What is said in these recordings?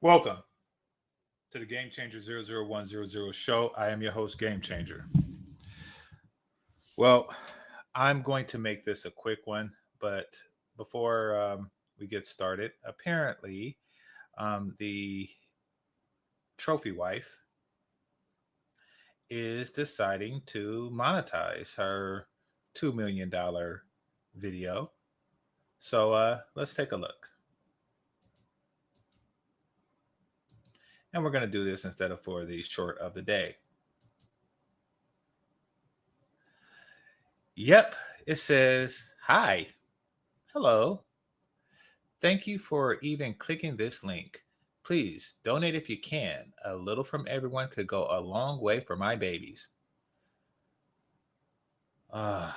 Welcome to the GameChanger 00100 show. I am your host, GameChanger. Well, I'm going to make this a quick one, but before we get started, apparently the trophy wife is deciding to monetize her $2 million video. So let's take a look. And we're going to do this instead of for the short of the day. Yep, it says, "Hi, hello. Thank you for even clicking this link. Please donate if you can. A little from everyone could go a long way for my babies." Uh,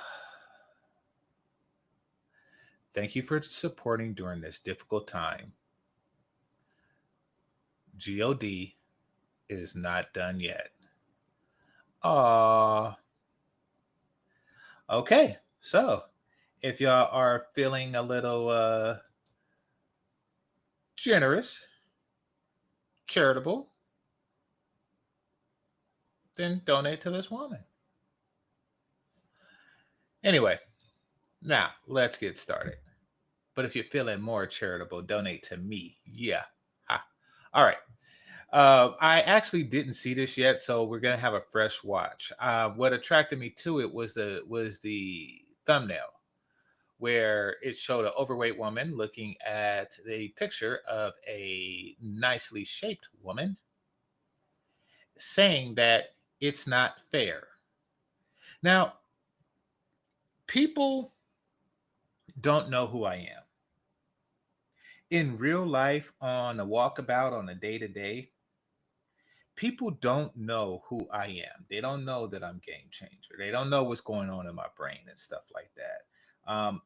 Thank you for supporting during this difficult time. God is not done yet. Aw. Okay, so if y'all are feeling a little generous, charitable, then donate to this woman. Anyway, now let's get started. But if you're feeling more charitable, donate to me. Yeah. Ha. All right. I actually didn't see this yet, so we're gonna have a fresh watch. What attracted me to it was the thumbnail, where it showed an overweight woman looking at the picture of a nicely shaped woman, saying that it's not fair. Now, people don't know who I am in real life, on a walkabout, on a day to day. People don't know who I am. They don't know that I'm game changer. They don't know what's going on in my brain and stuff like that.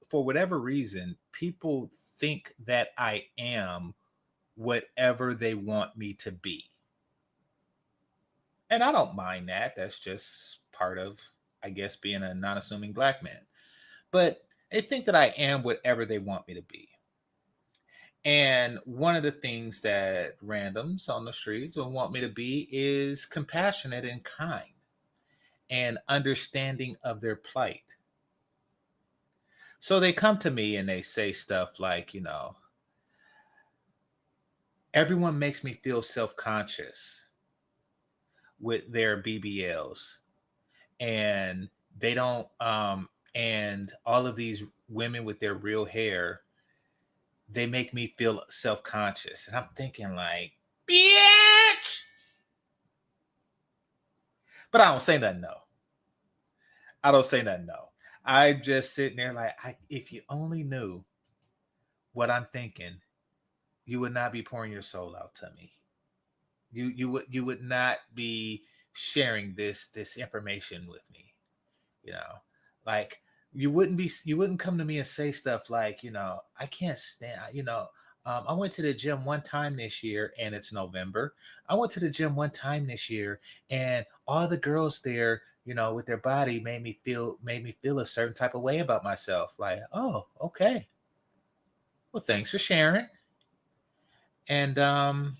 For whatever reason, people think that I am whatever they want me to be. And I don't mind that. That's just part of, I guess, being a non assuming black man. But they think that I am whatever they want me to be. And one of the things that randoms on the streets will want me to be is compassionate and kind and understanding of their plight. So they come to me and they say stuff like, everyone makes me feel self conscious with their BBLs. And they don't, and all of these women with their real hair, they make me feel self conscious. And I'm thinking, like, bitch. But I don't say nothing, no. I don't say nothing, no. I'm just sitting there like, if you only knew what I'm thinking, you would not be pouring your soul out to me. You would not be sharing this information with me. You know, like you wouldn't come to me and say stuff like, I can't stand, I went to the gym one time this year and it's November. I went to the gym one time this year and all the girls there, with their body made me feel a certain type of way about myself. Like, oh, okay. Well, thanks for sharing. And I'm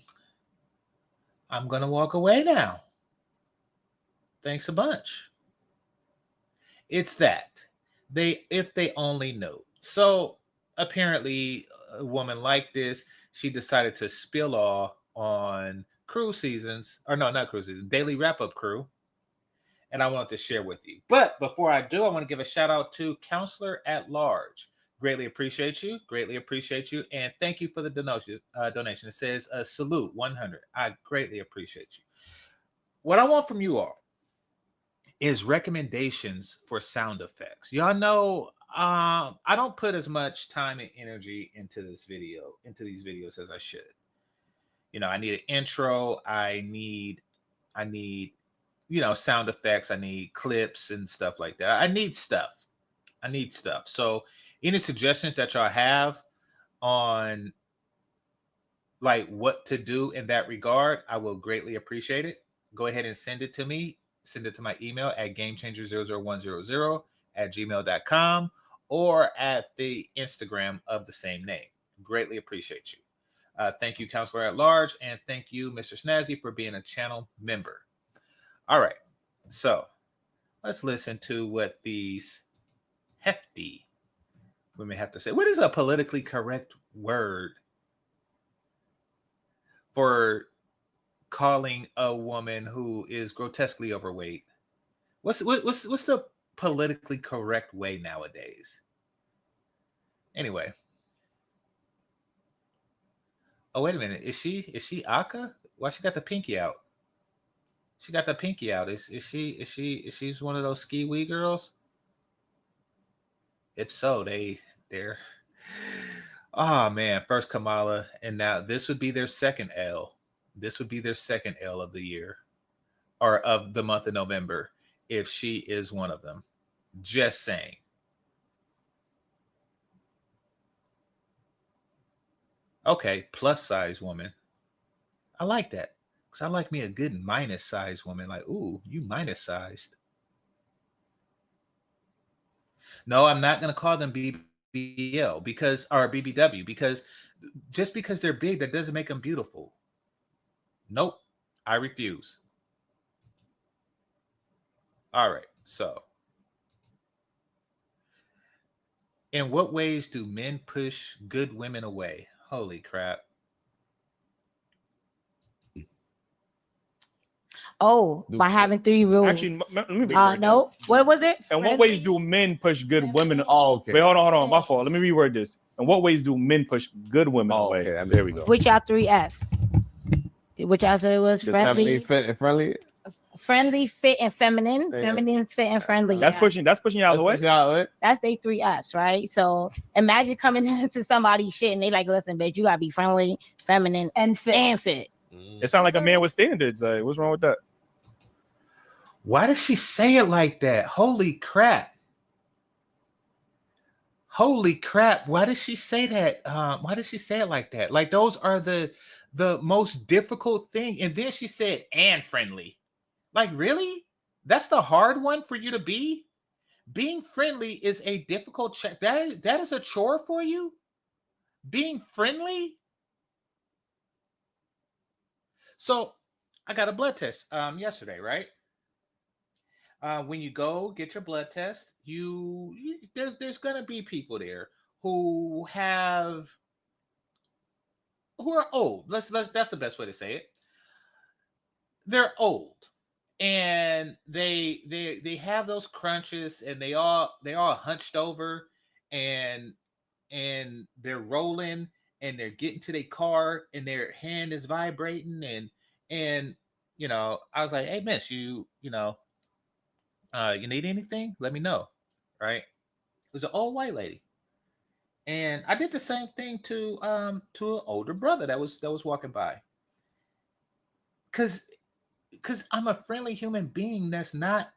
gonna walk away now. Thanks a bunch. It's that. If they only knew. So apparently a woman like this, she decided to spill all on crew seasons, or no, not crew season, daily wrap-up crew. And I wanted to share with you. But before I do, I want to give a shout out to Counselor at Large. Greatly appreciate you. Greatly appreciate you. And thank you for the donation. It says salute 100. I greatly appreciate you. What I want from you all is recommendations for sound effects. Y'all know, I don't put as much time and energy into these videos as I should. I need an intro. I need sound effects. I need clips and stuff like that. I need stuff. So any suggestions that y'all have on like what to do in that regard, I will greatly appreciate it. Go ahead and send it to me. Send it to my email at gamechanger00100@gmail.com or at the Instagram of the same name. Greatly appreciate you. Thank you, Counselor at Large, and thank you, Mr. Snazzy, for being a channel member. All right, so let's listen to what these hefty women have to say. What is a politically correct word for calling a woman who is grotesquely overweight? What's the politically correct way nowadays? Anyway. Oh, wait a minute. Is she Aka? Why she got the pinky out? She got the pinky out. Is she's one of those ski wee girls? If so, they're oh man, first Kamala, and now this would be their second L. This would be their second L of the year or of the month of November if she is one of them. Just saying. Okay, plus size woman. I like that. Because I like me a good minus size woman. Like, ooh, you minus sized. No, I'm not going to call them BBL because, or BBW, because just because they're big, that doesn't make them beautiful. Nope, I refuse. All right, so in what ways do men push good women away? Holy crap. Oh, by having 3 rules. Actually, let me no. What was it? In what ways do men push good women? Oh, okay. Wait, hold on. My fault. Let me reword this. In what ways do men push good women away? Okay, there we go. Which y'all 3 F's? Which I said was friendly, fit, and friendly. Friendly, fit, and feminine. Yeah. Feminine, fit, and friendly. That's pushing y'all out of the way. That's they 3 F's, right? So imagine coming into somebody's shit and they like, listen, bitch, you gotta be friendly, feminine, and fit. It sounds like a man with standards. What's wrong with that? Why does she say it like that? Holy crap. Holy crap. Why does she say that? Why does she say it like that? Like those are the most difficult thing. And then she said, and friendly. Like, really? That's the hard one for you to be? Being friendly is a difficult check. That is a chore for you? Being friendly? So I got a blood test yesterday, right? When you go get your blood test, there's gonna be people there who are old. That's the best way to say it. They're old, and they have those crunches, and they all hunched over, and they're rolling, and they're getting to their car, and their hand is vibrating, and you know, I was like, hey miss, you need anything? Let me know. Right? It was an old white lady. And I did the same thing to an older brother that was walking by. Cause I'm a friendly human being that's not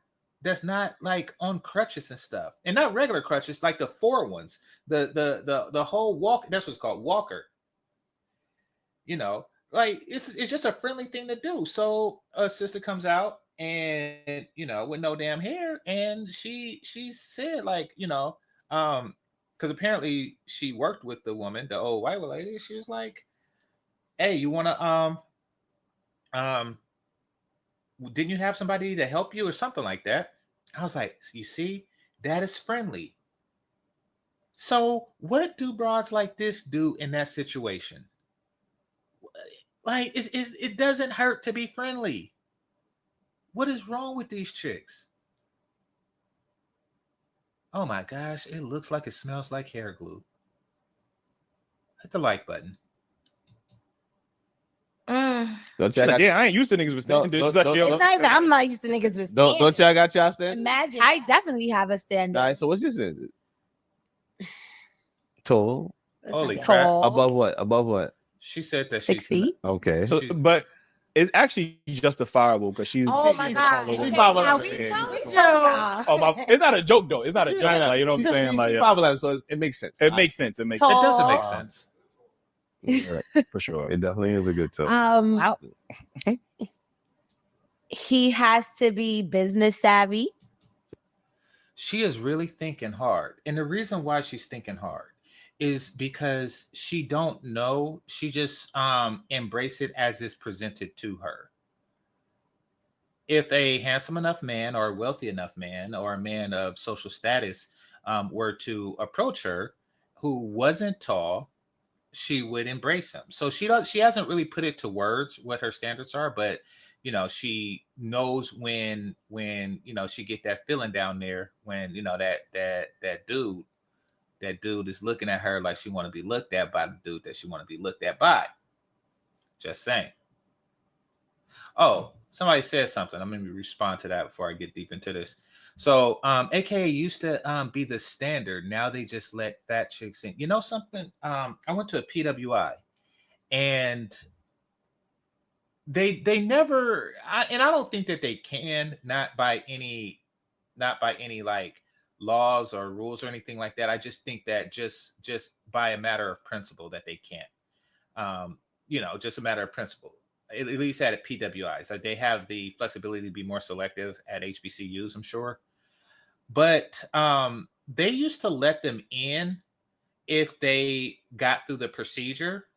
like on crutches and stuff. And not regular crutches, like the 4 ones. The whole walk, that's what's called, walker. You know, like it's just a friendly thing to do. So a sister comes out, and with no damn hair, and she said, like, because apparently she worked with the woman, the old white lady. She was like, hey, you want to didn't you have somebody to help you or something like that? I was like, you see, that is friendly. So what do broads like this do in that situation? Like, it doesn't hurt to be friendly. What is wrong with these chicks? Oh my gosh, it looks like it smells like hair glue. Hit the like button. I ain't used to niggas with standards. I'm not used to niggas with standards. Don't y'all got y'all standards? Imagine. I definitely have a standard. All right, so what's your standard? Tall. Holy crap. Above what? She said that 6 feet. Okay. But it's actually justifiable because she's. Oh my god. She's probably it's not a joke though. It's not a joke. Like, you know what I'm saying? Like, probably, so it makes sense. It makes sense. It doesn't make sense. For sure. It definitely is a good tone. He has to be business savvy. She is really thinking hard. And the reason why she's thinking hard is because she don't know. She just embrace it as it's presented to her. If a handsome enough man or a wealthy enough man or a man of social status were to approach her who wasn't tall, she would embrace him. So she hasn't really put it to words what her standards are, but she knows when she get that feeling down there when that dude is looking at her like she want to be looked at by the dude that she want to be looked at by. Just saying. Oh, somebody said something. I'm going to respond to that before I get deep into this. So, AKA used to be the standard. Now they just let fat chicks in. You know something? I went to a PWI, and they never. And I don't think that they can, not by any like laws or rules or anything like that. I just think that just by a matter of principle that they can't. Just a matter of principle. At least at PWIs, they have the flexibility to be more selective at HBCUs, I'm sure. But they used to let them in if they got through the procedure.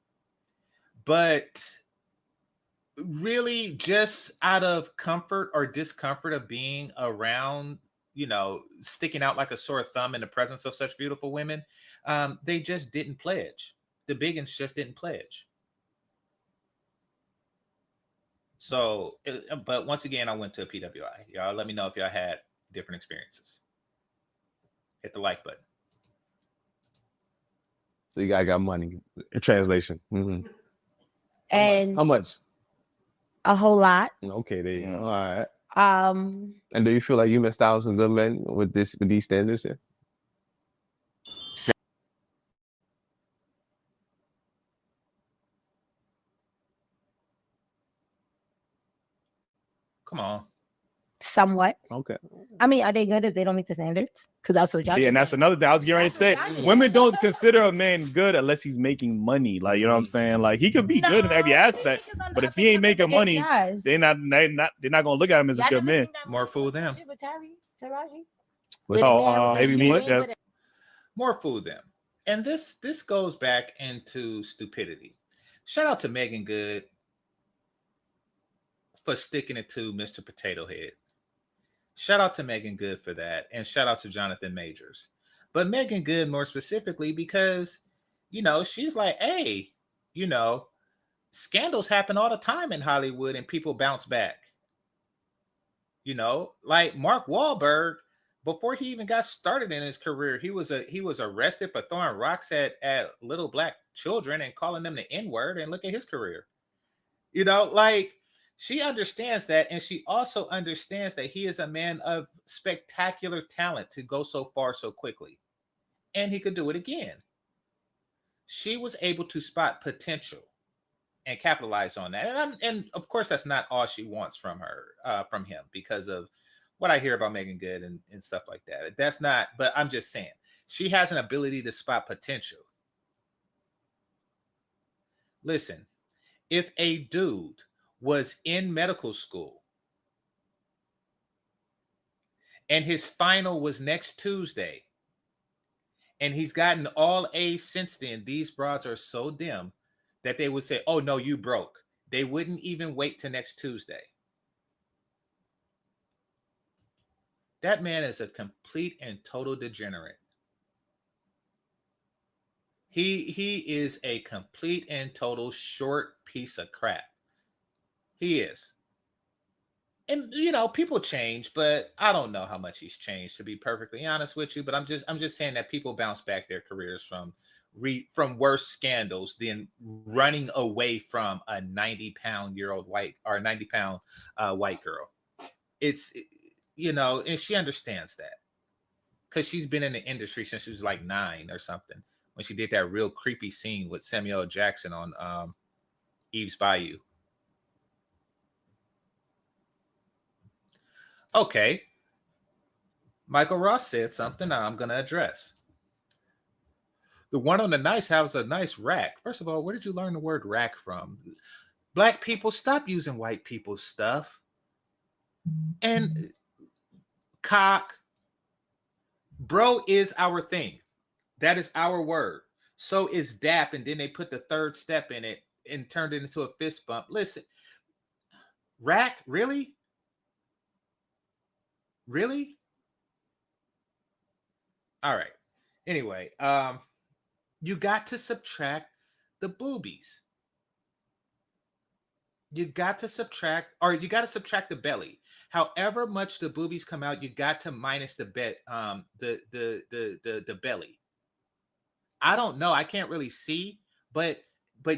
But really, just out of comfort or discomfort of being around, sticking out like a sore thumb in the presence of such beautiful women, they just didn't pledge. The biggins just didn't pledge. So, but once again, I went to a PWI. Y'all let me know if y'all had different experiences. Hit the like button. So you guys got money. Translation. Mm-hmm. And how much? A whole lot. Okay, there you go. All right. And do you feel like you missed out on some good men with these standards here? Come on. Somewhat. Okay. I mean, are they good if they don't meet the standards? Because that's what y'all. Yeah, and that's another thing I was getting ready to say. Women don't consider a man good unless he's making money. Like, you know what I'm saying? Like, he could be good in every aspect, but if he ain't making money, they're not gonna look at him as a good man. More fool them. Maybe more fool them. And this goes back into stupidity. Shout out to Megan Good for sticking it to Mr. Potato Head. Shout out to Megan Good for that. And shout out to Jonathan Majors. But Megan Good more specifically because, she's like, hey, scandals happen all the time in Hollywood and people bounce back. Like Mark Wahlberg, before he even got started in his career, he was arrested for throwing rocks at little black children and calling them the N-word, and look at his career. Like, she understands that, and she also understands that he is a man of spectacular talent to go so far so quickly. And he could do it again. She was able to spot potential and capitalize on that. And of course, that's not all she wants from him, because of what I hear about Megan Good and stuff like that. That's not, but I'm just saying, she has an ability to spot potential. Listen, if a dude was in medical school and his final was next Tuesday and he's gotten all A's since then, these broads are so dim that they would say, oh no, you broke. They wouldn't even wait till next Tuesday. That man is a complete and total degenerate. He is a complete and total short piece of crap. He is. And people change, but I don't know how much he's changed, to be perfectly honest with you. But I'm just saying that people bounce back their careers from worse scandals than running away from a 90-pound white girl. It's and she understands that because she's been in the industry since she was like 9 or something, when she did that real creepy scene with Samuel L. Jackson on Eve's Bayou. Okay. Michael Ross said something I'm going to address. The one on the nice has a nice rack. First of all, where did you learn the word rack from? Black people, stop using white people's stuff. And cock, bro is our thing. That is our word. So is dap, and then they put the third step in it and turned it into a fist bump. Listen, rack, really? Really? All right. Anyway, you got to subtract the boobies. You got to subtract, or you got to subtract the belly. However much the boobies come out, you got to minus the the belly. I don't know. I can't really see, but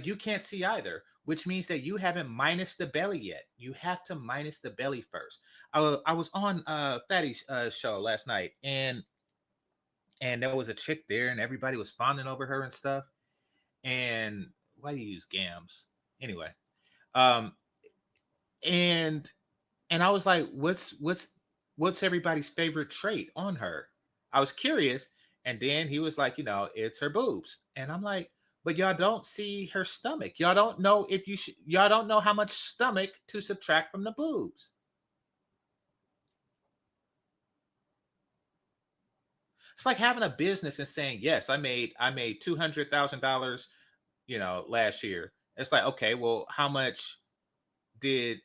you can't see either, which means that you haven't minus the belly yet. You have to minus the belly first. I was on Fatty's show last night, and there was a chick there, and everybody was fawning over her and stuff. And why do you use gams anyway? Um, and I was like, what's everybody's favorite trait on her? I was curious, and then he was like, it's her boobs, and I'm like, but y'all don't see her stomach. Y'all don't know y'all don't know how much stomach to subtract from the boobs. It's like having a business and saying, yes, I made $200,000, last year. It's like, okay, well, how much did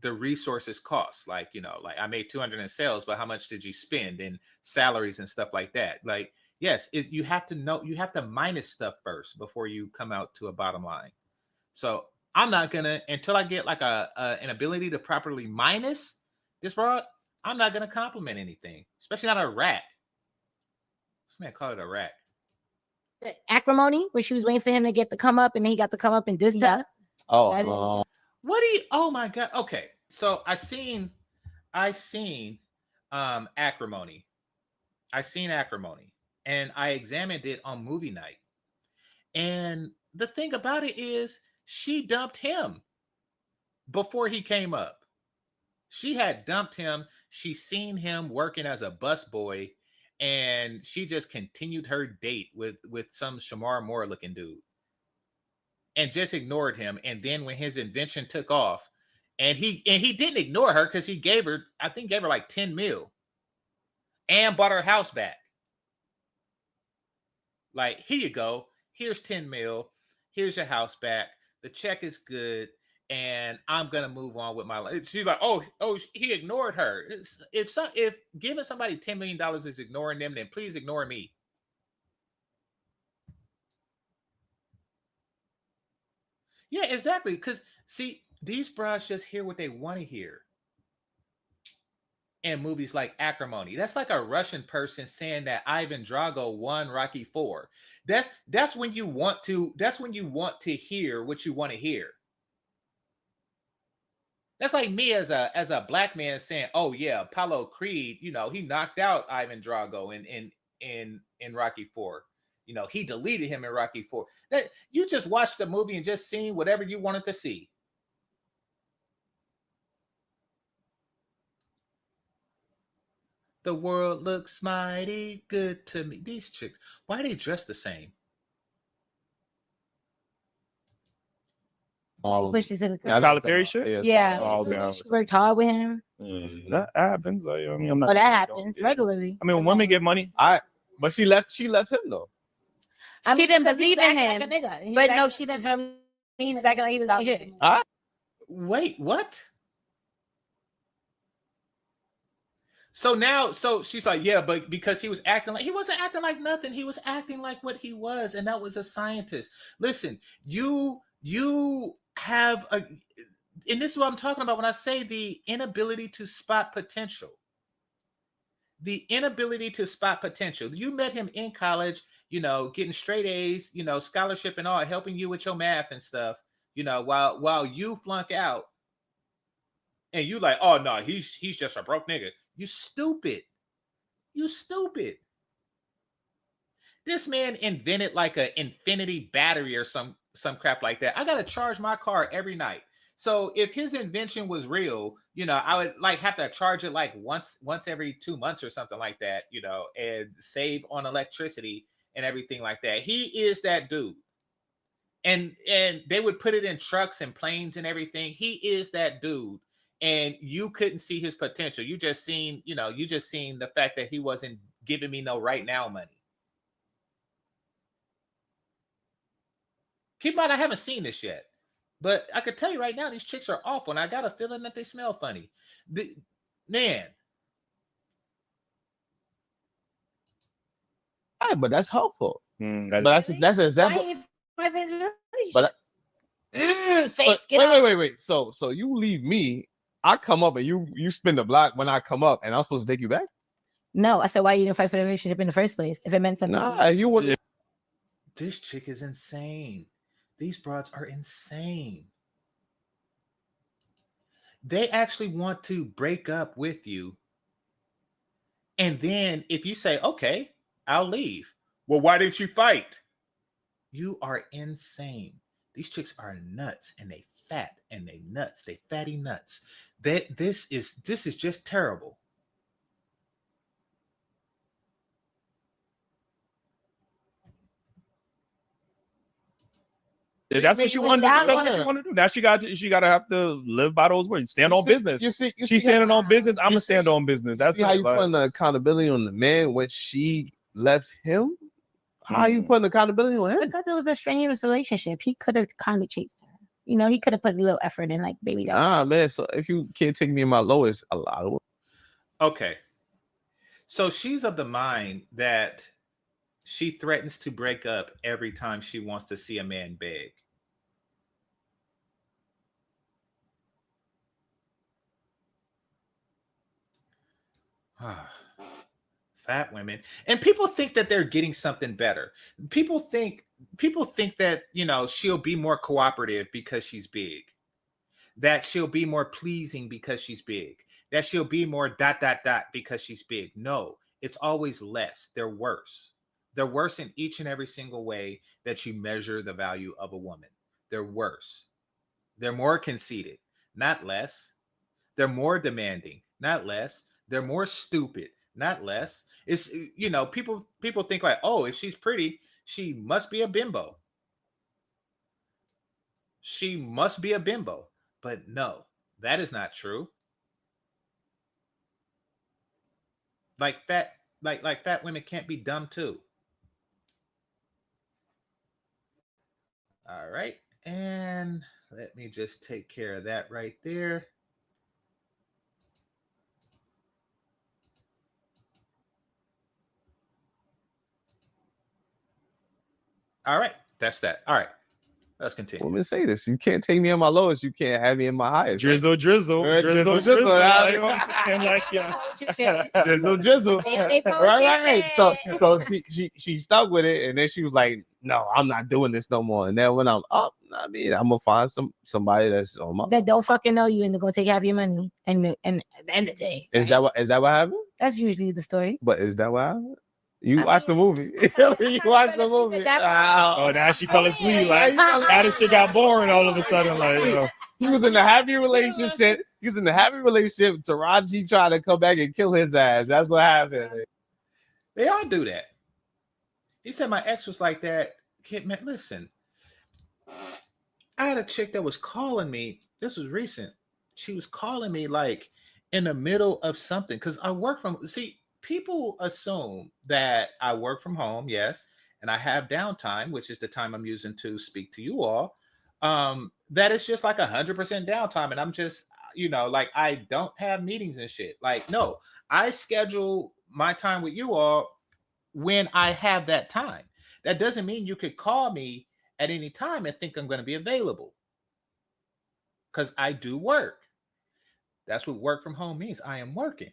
the resources cost? Like, like I made 200 in sales, but how much did you spend in salaries and stuff like that? Like, yes, you have to know, you have to minus stuff first before you come out to a bottom line. So I'm not gonna, until I get like an ability to properly minus this broad, I'm not gonna compliment anything, especially not a rack. This man called it a rack. The acrimony, where she was waiting for him to get the come up, and then he got the come up and dissed her. Oh, what do you? Oh my god. Okay, so I seen acrimony. I seen acrimony, and I examined it on movie night. And the thing about it is, she dumped him before he came up. She had dumped him. She seen him working as a busboy, and she just continued her date with some Shamar Moore looking dude, and just ignored him. And then when his invention took off, and he didn't ignore her, because he gave her like 10 mil and bought her house back. Like, here you go. Here's 10 mil. Here's your house back. The check is good, and I'm gonna move on with my life. She's like, oh, he ignored her. If giving somebody $10 million is ignoring them, then please ignore me. Yeah, exactly. Because see, these bras just hear what they want to hear. In movies like Acrimony, that's like a Russian person saying that Ivan Drago won Rocky IV. That's when you want to. That's when you want to hear what you want to hear. That's like me as a black man saying, "Oh yeah, Apollo Creed. He knocked out Ivan Drago in Rocky IV. He deleted him in Rocky IV." That you just watched the movie and just seen whatever you wanted to see. The world looks mighty good to me. These chicks, why are they dressed the same? Pushed into the Tyler Perry shit? Yeah. Oh, okay. She worked hard with him. That happens. I mean, I'm not. Oh, that happens regularly. I mean, when women get money, but she left him though. She didn't believe in him. Like but no, she didn't. He was acting like he was out shit. Wait, what? So she's like, yeah, but because he wasn't acting like nothing. He was acting like what he was, and that was a scientist. Listen, you have and this is what I'm talking about when I say the inability to spot potential. The inability to spot potential. You met him in college, getting straight A's, scholarship and all, helping you with your math and stuff, while you flunk out. And you like, oh no, he's just a broke nigga. You stupid. This man invented like an infinity battery or some crap like that. I gotta charge my car every night. So if his invention was real, I would like have to charge it like once every 2 months or something like that, and save on electricity and everything like that. He is that dude. And they would put it in trucks and planes and everything. He is that dude. And you couldn't see his potential. You just seen the fact that he wasn't giving me no right now money. Keep in mind, I haven't seen this yet, but I could tell you right now, these chicks are awful, and I got a feeling that they smell funny. Man. Right, but that's helpful. But that's an example. But wait. So you leave me. I come up and you spin the block when I come up, and I'm supposed to take you back? No, I said, why you didn't fight for the relationship in the first place? If it meant something. Nah, you would. This chick is insane. These broads are insane. They actually want to break up with you. And then if you say, okay, I'll leave. Well, why didn't you fight? You are insane. These chicks are nuts, and they fat, and they nuts. They fatty nuts. This is just terrible. That's what she wanted to do. That's what she wanted to do. Now she got to have to live by those words. Stand on business. She's standing on business. I'm gonna stand on business. That's how you putting the accountability on the man when she left him. How are you putting accountability on him? Because it was a strenuous relationship. He could have kind of chased her. You know, he could have put a little effort in, like, baby. Man. So if you can't take me in my lowest, a lot of work. Okay. So she's of the mind that she threatens to break up every time she wants to see a man beg. Fat women. And people think that they're getting something better. People think that, you know, she'll be more cooperative because she's big. That she'll be more pleasing because she's big. That she'll be more ... because she's big. No, it's always less. They're worse. They're worse in each and every single way that you measure the value of a woman. They're worse. They're more conceited, not less. They're more demanding, not less. They're more stupid, not less. It's, you know, people think like, oh, if she's pretty, she must be a bimbo. She must be a bimbo. But no, that is not true. Like fat women can't be dumb too. All right. And let me just take care of that right there. All right. That's that. All right. Let's continue. Women say this. You can't take me in my lowest. You can't have me in my highest. Drizzle. Drizzle. You know what I'm saying? Like, yeah. Drizzle. Right. So she stuck with it, and then she was like, "No, I'm not doing this no more." And then when I'm up, I mean, I'm gonna find somebody that's on my that don't fucking know you and they're gonna take half your money. And at the end of the day, is that what happened? That's usually the story. But is that what happened? You watched the movie. You watched the movie. Oh, now she fell asleep. Like, now this shit got boring all of a sudden. Like, you know. He was in a happy relationship. Taraji tried to come back and kill his ass. That's what happened. They all do that. He said my ex was like that. Kid, man, listen. I had a chick that was calling me. This was recent. She was calling me like in the middle of something because I work from. See, people assume that I work from home, yes, and I have downtime, which is the time I'm using to speak to you all. That it's just like 100% downtime, and I'm just, you know, like I don't have meetings and shit. Like, no, I schedule my time with you all when I have that time. That doesn't mean you could call me at any time and think I'm going to be available, because I do work. That's what work from home means. I am working.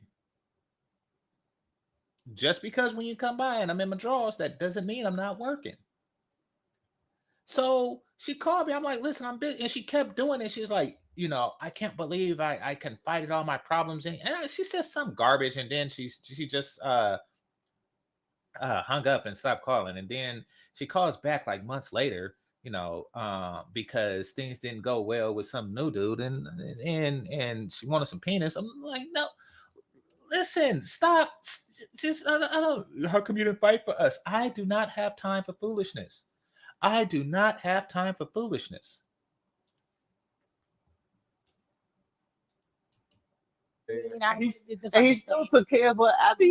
Just because when you come by and I'm in my drawers, that doesn't mean I'm not working. So she called me. I'm like, listen, I'm busy. And she kept doing it. She's like, you know, I can't believe I confided all my problems in. And she said some garbage. And then she just hung up and stopped calling. And then she calls back like months later, you know, because things didn't go well with some new dude. And she wanted some penis. I'm like, no. Listen, stop. Just, I don't. How come you didn't fight for us? I do not have time for foolishness. I do not have time for foolishness. And he still took care of her after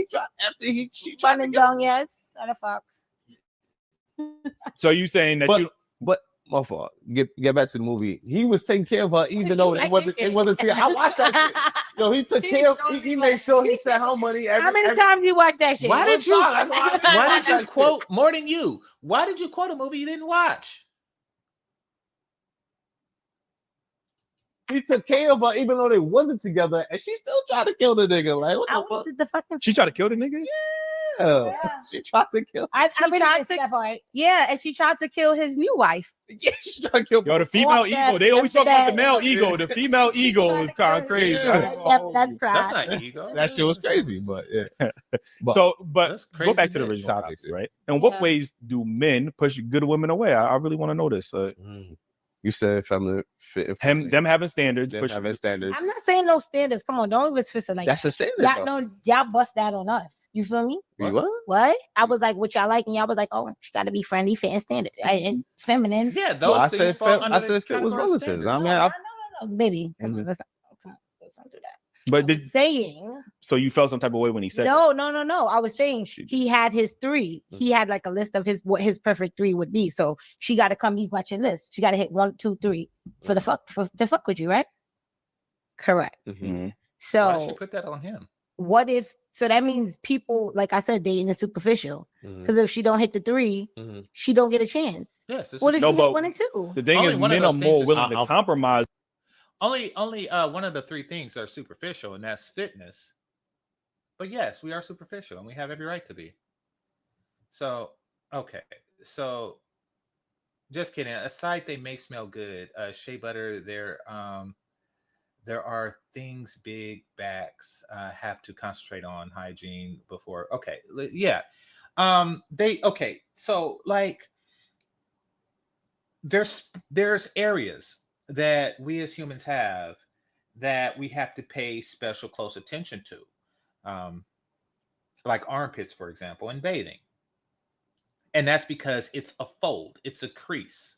she tried to go. Yes, how the fuck? So you saying that My fault. Get back to the movie. He was taking care of her, even though it wasn't. I watched that shit. Yo, he took care of. He made sure he sent her money. How many times you watched that shit? Why did you? Why did you that quote more than you? Why did you quote a movie you didn't watch? He took care of her, even though they wasn't together, and she still tried to kill the nigga. Like, what the fuck? The fucking She tried to kill the nigga. Yeah. She tried to kill. I tried to. Yeah, and she tried to kill his new wife. Yeah, she tried to kill. Yo, the female ego. They always talk about the male ego. The female ego is kind of crazy. That's not ego. That shit was crazy, but yeah. But go back to the original topic, right? In what ways do men push good women away? I really want to know this. You said them having standards. Having standards. I'm not saying no standards. Come on, don't even twist it like that's that. a standard. Y'all bust that on us. You feel me? What? I was like, what y'all like, and y'all was like, oh, she got to be friendly, fit, and standard, and feminine. Yeah, those I things said fit was relative. I mean, no, baby. Come on, let's not do that. But so you felt some type of way when he said no. I was saying he had his 3. He had like a list of what his perfect 3 would be. So she got to come. You got your list. She got to hit 1, 2, 3 for the fuck with you, right? Correct. Mm-hmm. So why should she put that on him? What if? So that means people, like I said, dating is superficial. Because if she don't hit the 3, she don't get a chance. Yes. What if she hit 1 and 2? The thing is, men are more willing to compromise. Only one of the 3 things are superficial, and that's fitness. But yes, we are superficial, and we have every right to be. So, okay. So, just kidding. Aside, they may smell good. Shea butter, there are things big backs have to concentrate on hygiene before. Okay. Yeah. So, like, there's areas that we as humans have that we have to pay special close attention to, like armpits, for example, in bathing. And that's because it's a fold, it's a crease.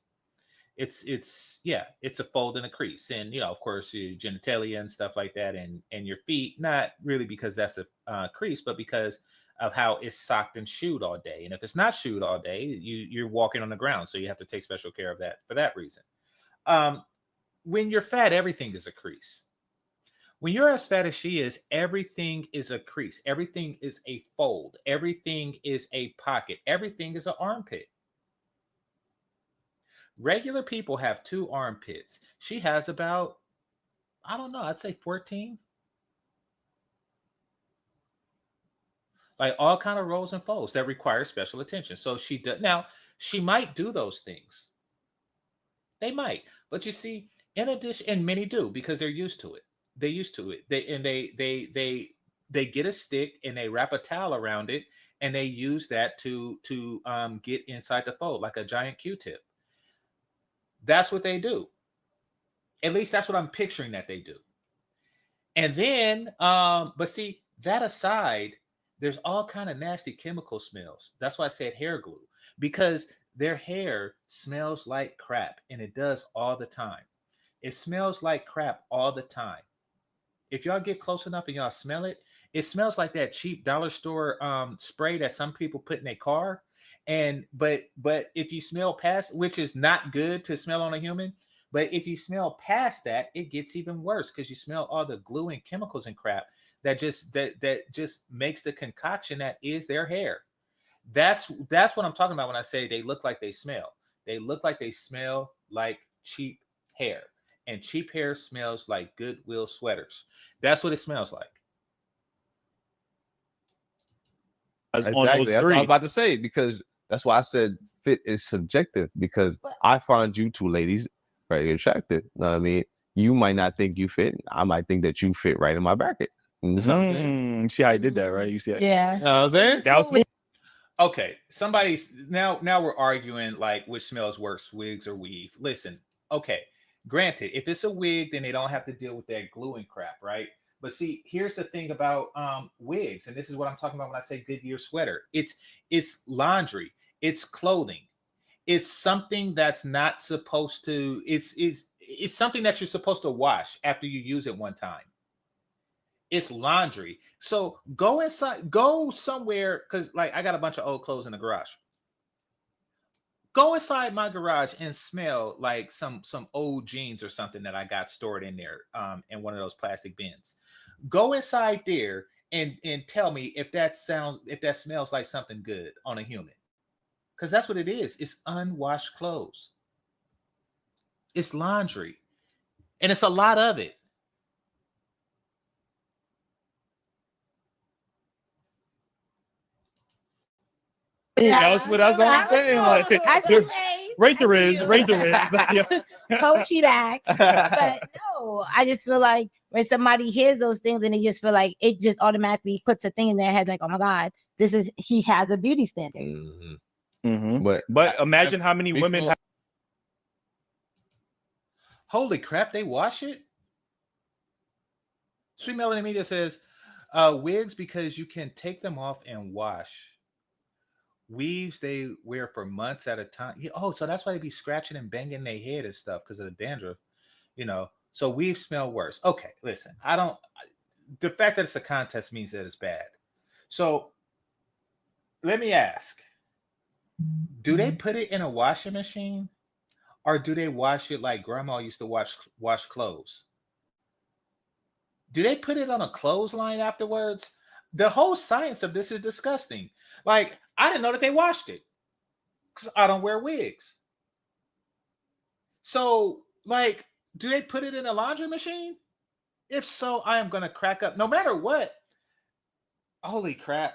It's a fold and a crease. And, of course, your genitalia and stuff like that, and your feet, not really because that's a crease, but because of how it's socked and shoed all day. And if it's not shoed all day, you're walking on the ground. So you have to take special care of that for that reason. When you're fat, everything is a crease. When you're as fat as she is, everything is a crease. Everything is a fold. Everything is a pocket. Everything is an armpit. Regular people have 2 armpits. She has about, I don't know, I'd say 14. Like all kind of rolls and folds that require special attention. So she does. Now, she might do those things. They might. But you see, in addition, and many do because they're used to it. They're used to it. They get a stick and they wrap a towel around it and they use that to get inside the fold like a giant Q-tip. That's what they do. At least that's what I'm picturing that they do. And then, but see, that aside, there's all kind of nasty chemical smells. That's why I said hair glue, because their hair smells like crap, and it does all the time. It smells like crap all the time. If y'all get close enough and y'all smell it, it smells like that cheap dollar store spray that some people put in their car. And but if you smell past, which is not good to smell on a human, but if you smell past that, it gets even worse because you smell all the glue and chemicals and crap that just makes the concoction that is their hair. That's what I'm talking about when I say they look like they smell. They look like they smell like cheap hair. And cheap hair smells like Goodwill sweaters. That's what it smells like. Exactly. That's what I was about to say, because that's why I said fit is subjective, because I find you 2 ladies very attractive. You know what I mean? You might not think you fit. I might think that you fit right in my bracket. You see how I did that, right? You see that? Yeah. You know what I'm saying? That was okay. Somebody's now we're arguing like which smells worse, wigs or weave. Listen, okay. Granted, if it's a wig, then they don't have to deal with that glue and crap, right? But see, here's the thing about wigs, and this is what I'm talking about when I say Goodyear sweater. It's laundry, it's clothing, it's something that's not supposed to. It's something that you're supposed to wash after you use it one time. It's laundry. So go inside, go somewhere, because like I got a bunch of old clothes in the garage. Go inside my garage and smell like some old jeans or something that I got stored in there, in one of those plastic bins. Go inside there and tell me if that smells like something good on a human, because that's what it is. It's unwashed clothes. It's laundry, and it's a lot of it. That's what I'm saying. Like, rate the riz. Coachy back. But no, I just feel like when somebody hears those things and they just feel like it just automatically puts a thing in their head like, oh my God, he has a beauty standard. But imagine how many women have. Holy crap, they wash it? Sweet Melody Media says, wigs because you can take them off and wash. Weaves they wear for months at a time. Oh, so that's why they be scratching and banging their head and stuff because of the dandruff, So weaves smell worse. Okay, listen, the fact that it's a contest means that it's bad. So let me ask, do they put it in a washing machine or do they wash it like grandma used to wash clothes? Do they put it on a clothesline afterwards? The whole science of this is disgusting. Like, I didn't know that they washed it because I don't wear wigs. So, like, do they put it in a laundry machine? If so, I am going to crack up no matter what. Holy crap.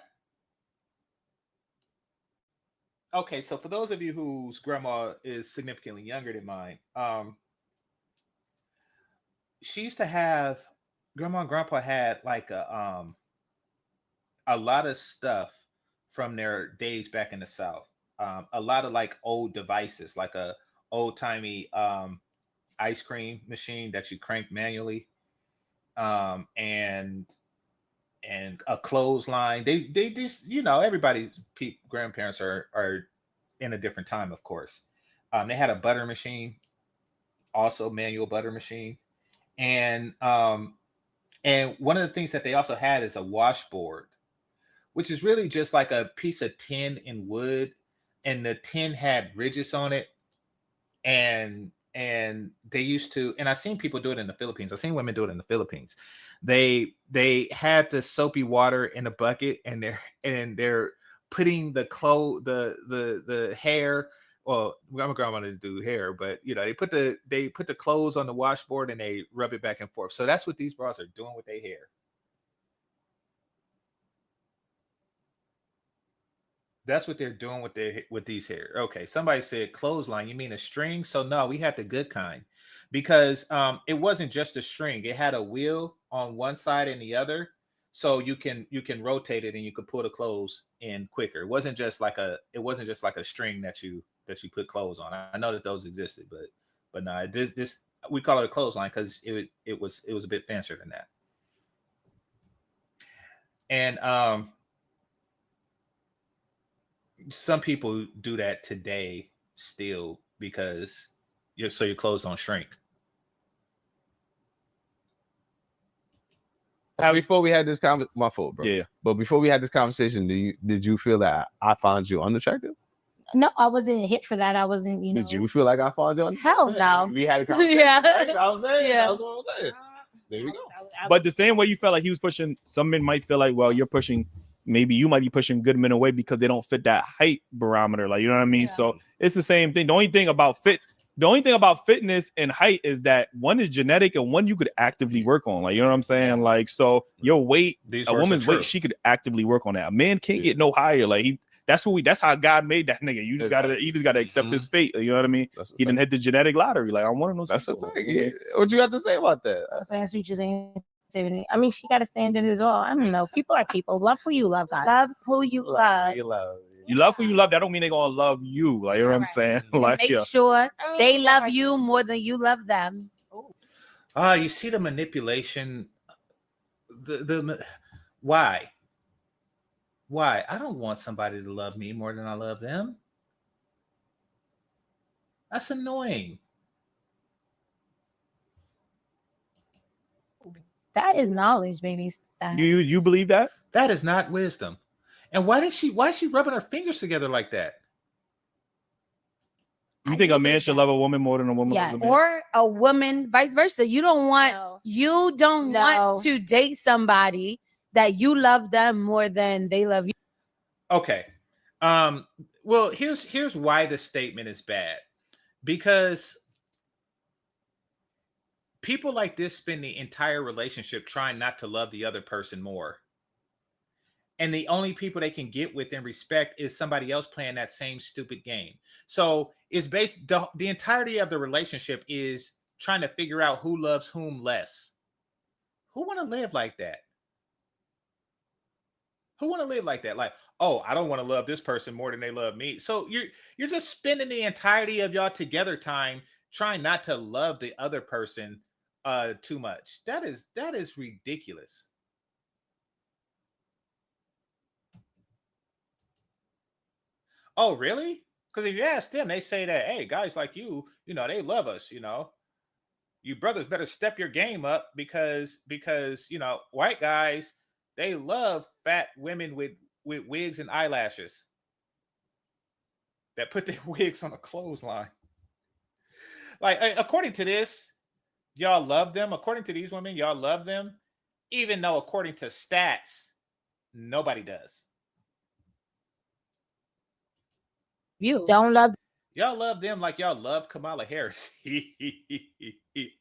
Okay, so for those of you whose grandma is significantly younger than mine, she used to have, grandma and grandpa had like a lot of stuff from their days back in the South. A lot of like old devices, like a old timey ice cream machine that you crank manually, and a clothesline. They just, everybody's grandparents are in a different time, of course. They had a butter machine, also manual butter machine, and one of the things that they also had is a washboard, which is really just like a piece of tin and wood, and the tin had ridges on it, and they used to, and I've seen people do it in the Philippines. I've seen women do it in the Philippines. They had the soapy water in a bucket, and they're putting the hair. Well, I'm a grandma to do hair, but they put the clothes on the washboard and they rub it back and forth. So that's what these bras are doing with their hair. That's what they're doing with these hair. Okay, somebody said clothesline. You mean a string? So no, we had the good kind, because it wasn't just a string. It had a wheel on one side and the other, so you can rotate it and you could pull the clothes in quicker. It wasn't just like a string that you put clothes on. I know that those existed, but no, this we call it a clothesline because it was a bit fancier than that. And some people do that today still because your clothes don't shrink. Before we had this my fault, bro. Yeah. But before we had this conversation, did you feel that I found you unattractive? No, I wasn't hit for that. I wasn't, Did you feel like I found you unattractive? Hell no. We had a conversation. Yeah. Right? I was saying. Yeah. That's what I'm saying. There you go. But the same way you felt like he was pushing, some men might feel like, well, you're pushing, maybe you might be pushing good men away because they don't fit that height barometer. Like, you know what I mean? Yeah. So it's the same thing. The only thing about fitness and height is that one is genetic and one you could actively work on. Like, you know what I'm saying? Yeah. Like, so your weight, a woman's weight, she could actively work on that. A man can't get no higher. Like that's how God made that nigga. You just gotta accept his fate. You know what I mean? He didn't hit the genetic lottery. Like, I'm one of those. That's a fact. Yeah. What you have to say about that? I mean, she got to stand in as well. I don't know. People are people. Love who you love, God. Love who you love. You love who you love. That don't mean they're gonna love you. Like, you know what I'm saying? Like, make sure they love you more than you love them. You see the manipulation. Why? I don't want somebody to love me more than I love them. That's annoying. That is knowledge, baby. You believe that? That is not wisdom. And why is she rubbing her fingers together like that? You think a man should love a woman more than a woman loves a man? Or a woman, vice versa. You don't want want to date somebody that you love them more than they love you. Okay. Well, here's why the statement is bad. Because people like this spend the entire relationship trying not to love the other person more. And the only people they can get with and respect is somebody else playing that same stupid game. So it's based the entirety of the relationship is trying to figure out who loves whom less. Who want to live like that? Who want to live like that? Like, oh, I don't want to love this person more than they love me. So you're just spending the entirety of y'all together time trying not to love the other person too much. That is ridiculous. Oh, really? Because if you ask them, they say that, hey, guys like you know, they love us, you know. You brothers better step your game up because you know, white guys, they love fat women with wigs and eyelashes that put their wigs on a clothesline. Like, according to this, y'all love them. According to these women, y'all love them, even though according to stats, nobody does. You don't love. Y'all love them like y'all love Kamala Harris.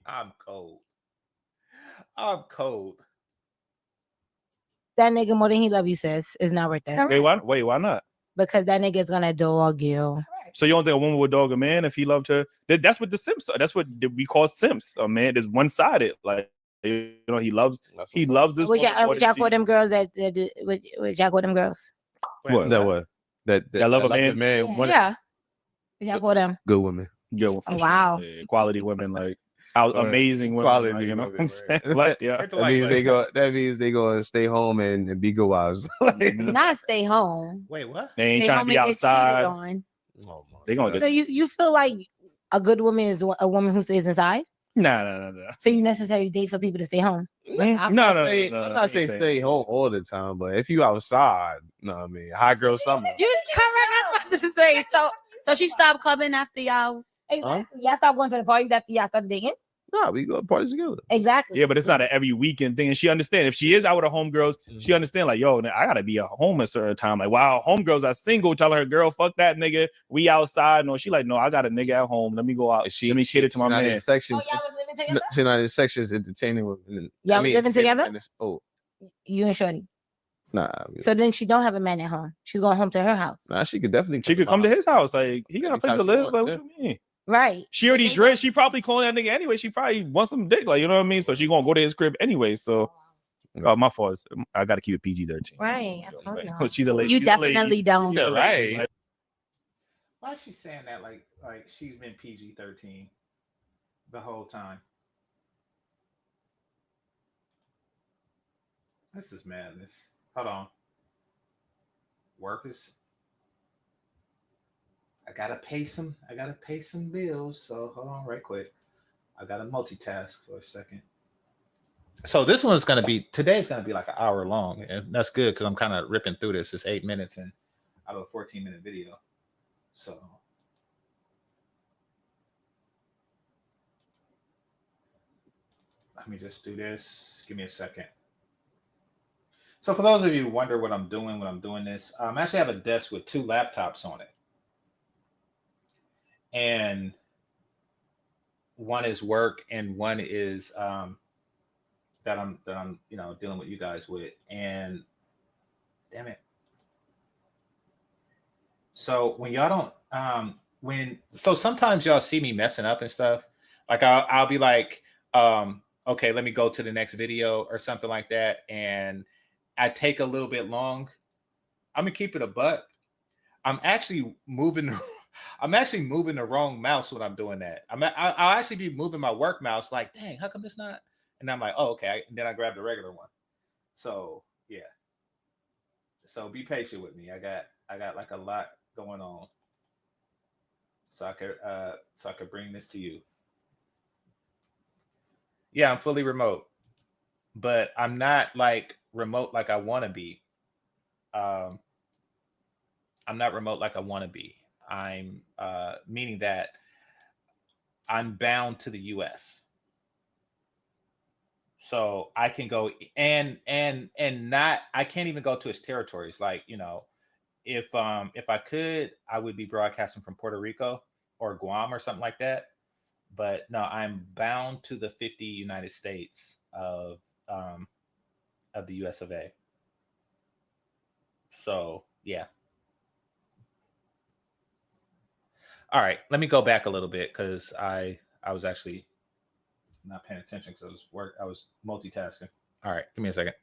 I'm cold. That nigga more than he love you, sis. Is not worth that. Wait, why not? Because that nigga's gonna dog you. So you don't think a woman would dog a man if he loved her? That's what the simps are. That's what we call simps. A man is one-sided. Like, you know, he loves this. Would y'all call them girls that would y'all call them girls? What? That love a man. Yeah. Would y'all call them good women? Good women. Oh, wow. Sure. Yeah, quality women, like amazing women. Quality, like, you know what I'm right. saying? Like, yeah. That means they go and stay home and be good wives. Not stay home. Wait, what? They ain't Stay trying home to be and get outside. Oh, they gonna So get. you feel like a good woman is a woman who stays inside? Nah. So you necessarily date for people to stay home? I'm not saying stay home all the time, but if you outside, I mean, hot girl summer. You correct. I was about to say. So she stopped clubbing after y'all. Exactly. Y'all stopped going to the parties after y'all started dating? No, we go to parties together. Exactly. Yeah, but it's not an every weekend thing. And she understands. If she is out with her homegirls, she understand, like, yo, I gotta be at home a certain time. Like, wow, homegirls are single, telling her, girl, fuck that nigga. We outside. No, she like, no, I got a nigga at home. Let me go out. Let me cater to my man. Sections, she not in sections entertaining with. Y'all living together? You and Shorty. Nah. So then she don't have a man at home. She's going home to her house. Nah, she could definitely. She could come to his house. Like, he got a place to live. Like, what you mean? Right. She already dressed. She probably calling that nigga anyway. She probably wants some dick. Like, you know what I mean? So she gonna go to his crib anyway. So, my fault. I gotta keep it PG-13. Right. She's a lady. You definitely don't. Right. Like, why is she saying that like she's been PG-13 the whole time? This is madness. Hold on. Workers. I gotta pay some bills. So hold on right quick. I gotta multitask for a second. So this one's today's gonna be like an hour long, and that's good because I'm kind of ripping through this. It's 8 minutes and out of a 14-minute video. So let me just do this. Give me a second. So for those of you who wonder what I'm doing when I'm doing this, I actually have a desk with 2 laptops on it. And one is work and one is that I'm dealing with you guys with. And damn it. So when y'all don't sometimes y'all see me messing up and stuff. Like I'll be like, okay, let me go to the next video or something like that. And I take a little bit long. I'm gonna keep it a buck. I'm actually moving the wrong mouse when I'm doing that. I'll actually be moving my work mouse. Like, dang, how come this not? And I'm like, oh, okay. And then I grab the regular one. So yeah. So be patient with me. I got like a lot going on. So I could bring this to you. Yeah, I'm fully remote, but I'm not like remote like I want to be. I'm not remote like I want to be. I'm meaning that I'm bound to the U.S. So I can go and not, I can't even go to its territories. Like, if I could, I would be broadcasting from Puerto Rico or Guam or something like that. But no, I'm bound to the 50 United States of the US of A. So yeah. All right, let me go back a little bit because I was actually not paying attention because I was multitasking. All right, give me a second.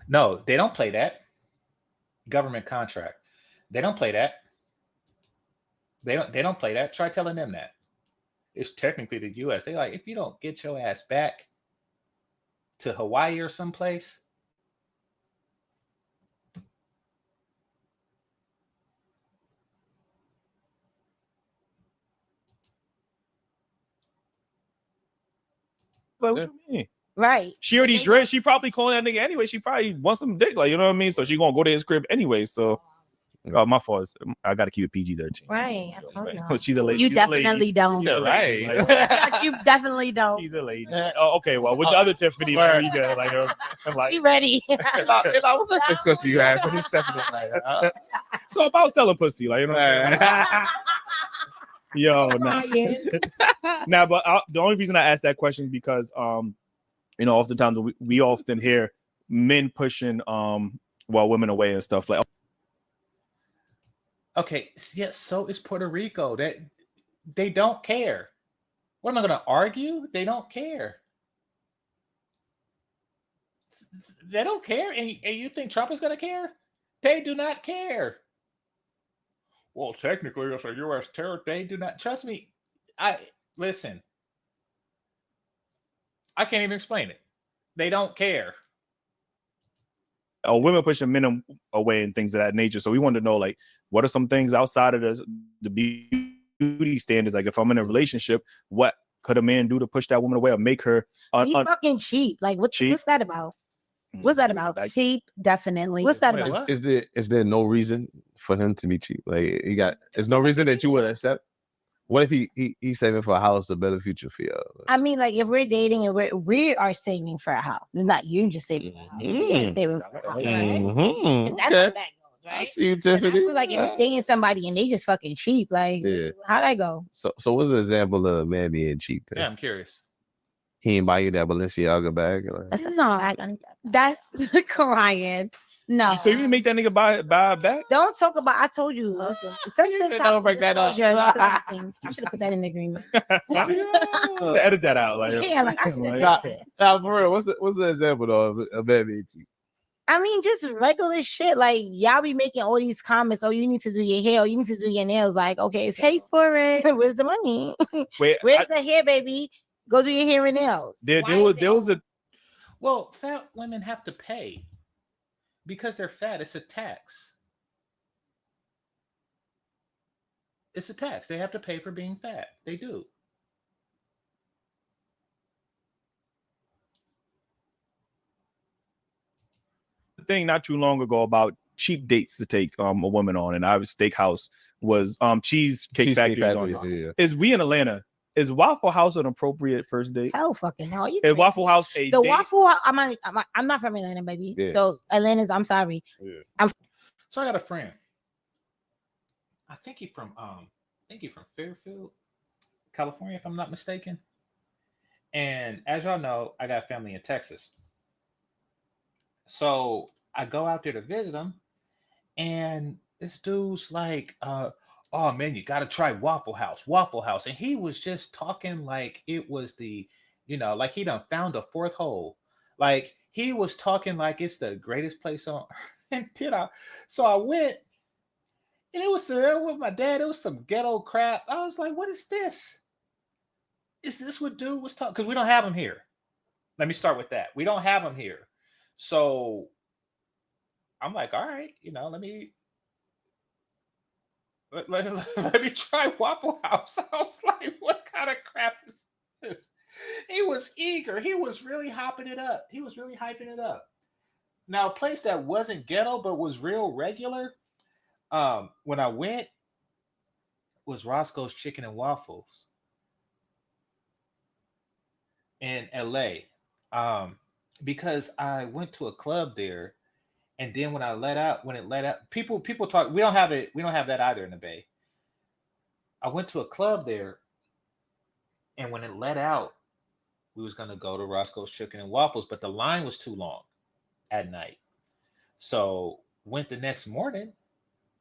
No, they don't play that. Government contract. They don't play that. They don't play that. Try telling them that. It's technically the US. They like, if you don't get your ass back to Hawaii or someplace. But what you mean? Right. She already dressed. She probably calling that nigga anyway. She probably wants some dick, like, you know what I mean? So she gonna go to his crib anyway. So, my fault. I gotta keep it PG-13. Right. She's a lady. You definitely don't. She's a lady. You definitely don't. She's a lady. Oh, okay. Well, with the other Tiffany, we good. Like, she ready. What's the next question you have? So about selling pussy, like, you know what I'm saying? Yo, nah. Nah, but the only reason I asked that question is because, oftentimes we often hear men pushing women away and stuff like. Okay, yeah, so is Puerto Rico. That they don't care. What am I going to argue? They don't care. They don't care, and you think Trump is going to care? They do not care. Well, technically, it's a U.S. territory. They do not. Trust me. Listen. I can't even explain it. They don't care. Women pushing men away and things of that nature. So we wanted to know, like, what are some things outside of the beauty standards? Like, if I'm in a relationship, what could a man do to push that woman away or make her fucking cheap? Like, what's that about? What's that about? Cheap, definitely. What's that about? Is there no reason for him to be cheap? Like, there's no reason that you would accept. What if he's saving for a house, a better future for you? I mean, like, if we're dating and we are saving for a house, it's not you just saving for a house. You're saving for a house, right? That's how that goes, right? I see you, Tiffany. I feel like if you're dating somebody and they just fucking cheap, like, how'd that go? So what's an example of a man being cheap? Then? Yeah, I'm curious. He ain't buy you that Balenciaga bag. Like. That's crying. No. So you didn't make that nigga buy a bag? Don't talk about. I told you. Listen, don't break that up. I should have put that in the agreement. Edit that out. Like, yeah, like I should have said that. For real, what's the example though of man being cheap? I mean, just regular shit. Like, y'all be making all these comments. Oh, you need to do your hair. Oh, you need to do your nails. Like, okay, pay for it. Where's the money? Wait, where's the hair, baby? Go do your hair and nails. There was a. Well, fat women have to pay because they're fat. It's a tax. It's a tax. They have to pay for being fat. They do. Thing not too long ago about cheap dates to take a woman on, and I was steakhouse was Cheesecake Factory. Is we in Atlanta? Is Waffle House an appropriate first date? Hell fucking no. Is Waffle House a date? Waffle House? I'm not from Atlanta, baby. Yeah. So Atlanta's. I'm sorry. Yeah. So I got a friend. I think he's from Fairfield, California, if I'm not mistaken. And as y'all know, I got family in Texas. So I go out there to visit him, and this dude's like, oh man, you got to try Waffle House. And he was just talking like it was like he done found a fourth hole. Like he was talking like it's the greatest place on earth. And so I went, and it was with my dad. It was some ghetto crap. I was like, what is this? Is this what dude was talking? Because we don't have him here. Let me start with that. We don't have him here. So I'm like, all right, let me try Waffle House. I was like, what kind of crap is this? He was eager. He was really hopping it up. He was really hyping it up. Now, a place that wasn't ghetto but was real regular, when I went, was Roscoe's Chicken and Waffles in LA. Because I went to a club there, and then when it let out, people talk. We don't have it. We don't have that either in the Bay. I went to a club there, and when it let out, we was gonna go to Roscoe's Chicken and Waffles, but the line was too long at night. So went the next morning.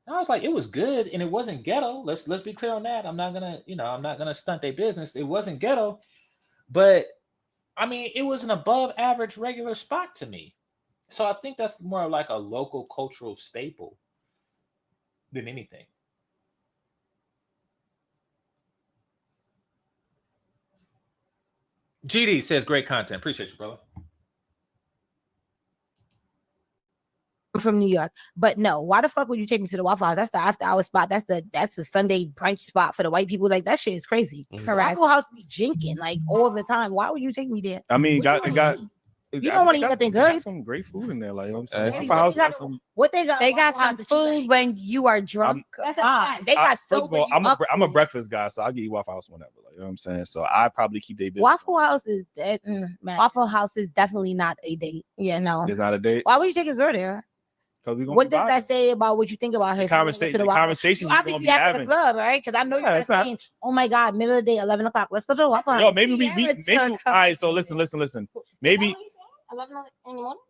I was like, it was good and it wasn't ghetto. Let's be clear on that. I'm not gonna stunt their business. It wasn't ghetto, but I mean, it was an above average regular spot to me. So I think that's more like a local cultural staple than anything. GD says great content. Appreciate you, brother. I'm from New York, but no, why the fuck would you take me to the Waffle House? That's the after hour spot. That's the Sunday brunch spot for the white people. Like that shit is crazy. Correct. Waffle House be jinking like all the time. Why would you take me there? I mean, you don't want to eat nothing good. Got some great food in there, like, you know what I'm saying. What they got? They got some food when you are drunk. That's a fact. They got first of all, I'm a breakfast guy, so I can eat Waffle House whenever, like, you know what I'm saying. So I probably keep their business. Waffle House is dead. Waffle House is definitely not a date. Yeah, no, it's not a date. Why would you take a girl there? What does that say about what you think about her? The conversations you obviously after the club, right? Because I know you're saying, "Oh my God, middle of the day, 11 o'clock. Let's go to the Waffle House." Yo, maybe maybe. All right, so listen. Maybe 11 in the morning.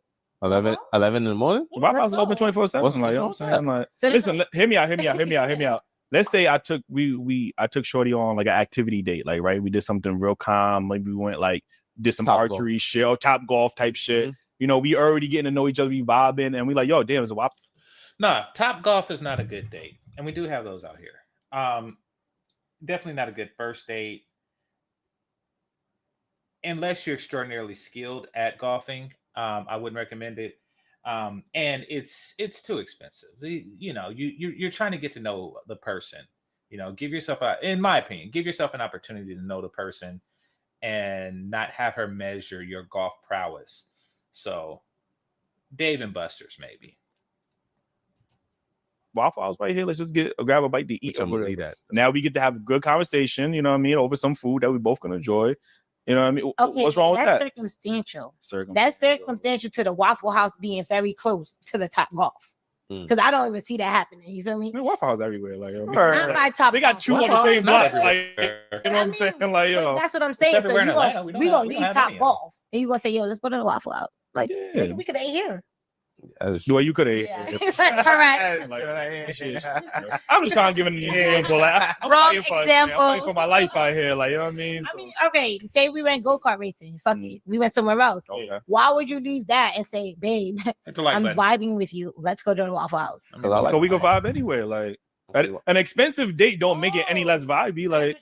11 in the morning. Waffle House is open 24/7. Like, you know what I'm saying? Like, listen, hear me out. Let's say I took Shorty on like an activity date, like, right? We did something real calm. Maybe we went like did some archery shit or top golf type shit. Mm-hmm. You know, we already getting to know each other, we vibing, and we like, yo, damn, it's a Waffle. Nah, top golf is not a good date, and we do have those out here. Definitely not a good first date, unless you're extraordinarily skilled at golfing. I wouldn't recommend it, and it's too expensive. You're trying to get to know the person. You know, in my opinion, give yourself an opportunity to know the person, and not have her measure your golf prowess. So, Dave and Buster's maybe. Waffle House right here. Let's just grab a bite to eat. Now we get to have a good conversation, you know what I mean, over some food that we both can enjoy. You know what I mean? Okay, what's wrong with that? Circumstantial. That's circumstantial to the Waffle House being very close to the Top Golf. Because I don't even see that happening. You feel me? Waffle House everywhere. Like, not my Top. They got two on the same block. Like, you know what I'm saying? Like, yo, that's what I'm saying. So we gonna leave Top Golf, and you gonna say, yo, let's go to the Waffle House. Like, we could ain't here. Well, you could have. Correct. I'm just trying to give an example. Like, wrong example. I'm for my life out here. Like, you know what I mean? I mean, okay. Say we went go-kart racing. Fuck it. We went somewhere else. Okay. Why would you leave that and say, babe, I'm vibing with you. Let's go to the Waffle House. So we go vibe anywhere. Like, an expensive date don't make it any less vibey. Like,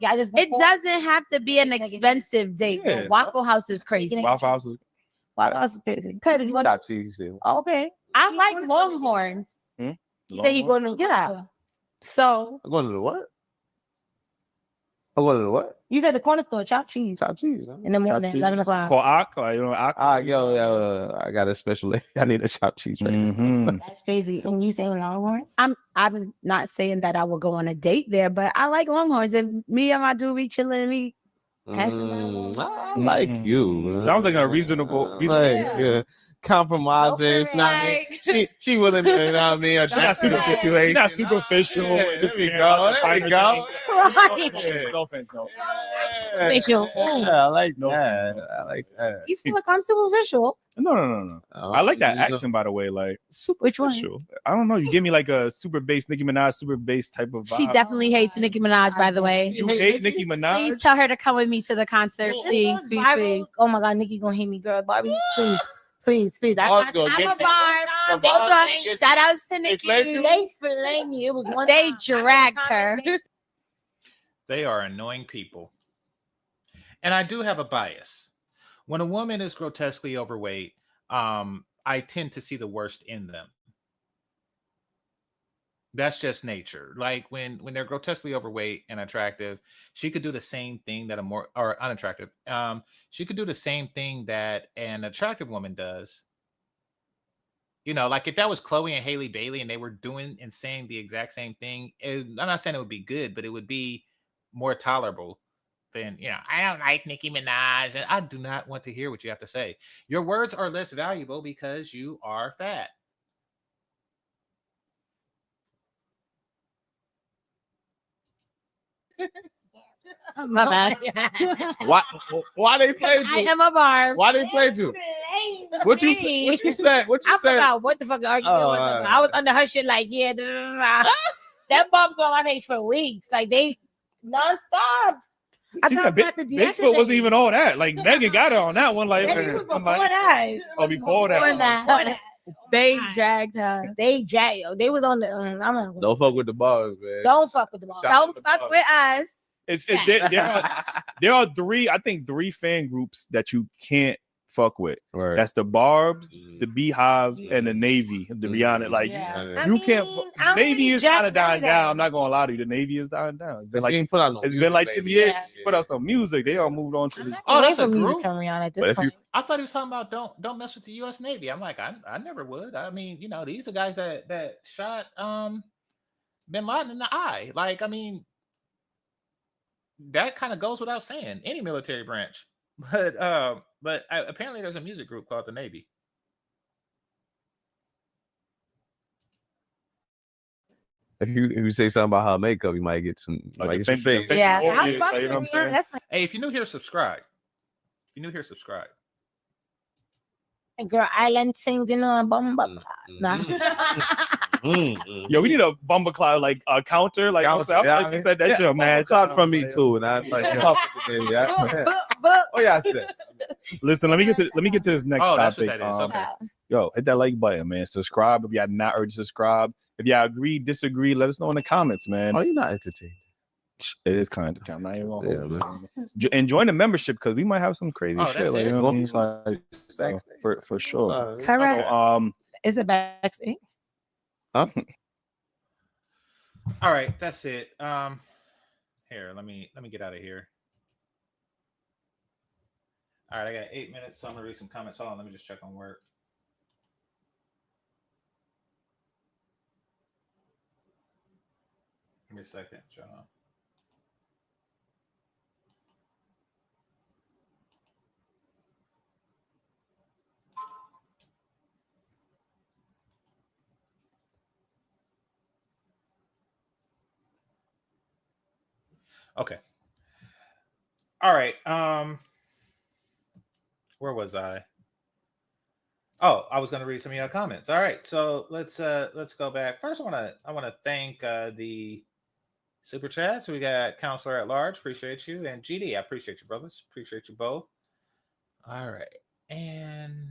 it doesn't have to be an expensive date. Yeah. Waffle House is crazy. Waffle House is crazy. Top cheese. Okay. I like Longhorns. Say he going to So I'm going to the what? I'm going to the what? You said the corner store, chopped cheese. Chopped cheese. In the morning, 11 o'clock. For Ak, yo, I got a special. I need a chopped cheese right now. That's crazy. And you saying Longhorn? I'm not saying that I will go on a date there, but I like Longhorns. And me and my dude be chilling. Me. I like you. Sounds like a reasonable compromising. She willing to, you know what I mean? She's not superficial. She's not superficial. There we go. No offense, no. Official. I like that. I like that. You feel like I'm superficial? No. I like that accent, by the way. Like, which one? I don't know. You give me like a super bass, Nicki Minaj, super bass type of vibe. She definitely hates Nicki Minaj, by the way. You hate Nicki Minaj? Please tell her to come with me to the concert, please. Oh my God, Nicki gonna hate me, girl. Barbie, please. I'm a Barb. Shout out to Nicki. They flame me. It was one. They dragged her. They are annoying people. And I do have a bias. When a woman is grotesquely overweight, I tend to see the worst in them. That's just nature. Like when they're grotesquely overweight and attractive, she could do the same thing that or unattractive. She could do the same thing that an attractive woman does You know, like if that was Chloe and Haley Bailey and they were doing and saying the exact same thing, I'm not saying it would be good, but it would be more tolerable than, you know, I don't like Nicki Minaj. And I do not want to hear what you have to say. Your words are less valuable because you are fat. My bad. Why they played you? I am a barb. Why they played you? What you said? What you I said? forgot what the fuck the argument was about. I was under her shit like, yeah, that bump on my page for weeks. Like they nonstop. She said Bigfoot wasn't even all that. Like Megan got her on that one. Like Maybe it was before that. Oh, before that. They dragged her. They was on the. Don't fuck with the bars, man. Don't fuck with the ball. Don't fuck with us. There are three fan groups that you can't fuck with. Right. That's the Barbs, the Beehives, and the Navy. To be honest, like you can't. Navy is kind of dying down. I'm not gonna lie to you. The Navy is dying down. It's been like it's been like 10 years. Put out some music. They all moved on to. That's a group. At this point. I thought he was talking about don't mess with the U.S. Navy. I'm like, I never would. I mean, you know, these are the guys that shot Bin Laden in the eye. Like, I mean, that kind of goes without saying. Any military branch, but apparently there's a music group called the Navy. If you say something about her makeup, you might get some. Yeah, Hey, if you're new here, subscribe. Girl, Island sings in a bumba. Nah. Yo, we need a bumba cloud like a counter. Like I she said that shit, man. Cloud from me too, and I'm like, I said. Listen, let me get to this next topic. That's what that is. Okay. Yo, hit that like button, man. Subscribe if you have not already subscribed. If y'all agree, disagree, let us know in the comments, man. Are you not entertained? It is kind of I'm not even gonna and join the membership because we might have some crazy shit. Like, you know what I mean? So, for sure. Correct. So, is it backstage? Huh? All right, that's it. Here, let me get out of here. All right, I got 8 minutes, so I'm gonna read some comments. Hold on, let me just check on work. Give me a second, John. Okay. All right. Where was I? Oh, I was going to read some of your comments. All right. So let's go back. First, I want to thank the super chats. We got Counselor at Large. Appreciate you. And GD, I appreciate you, brothers. Appreciate you both. All right. And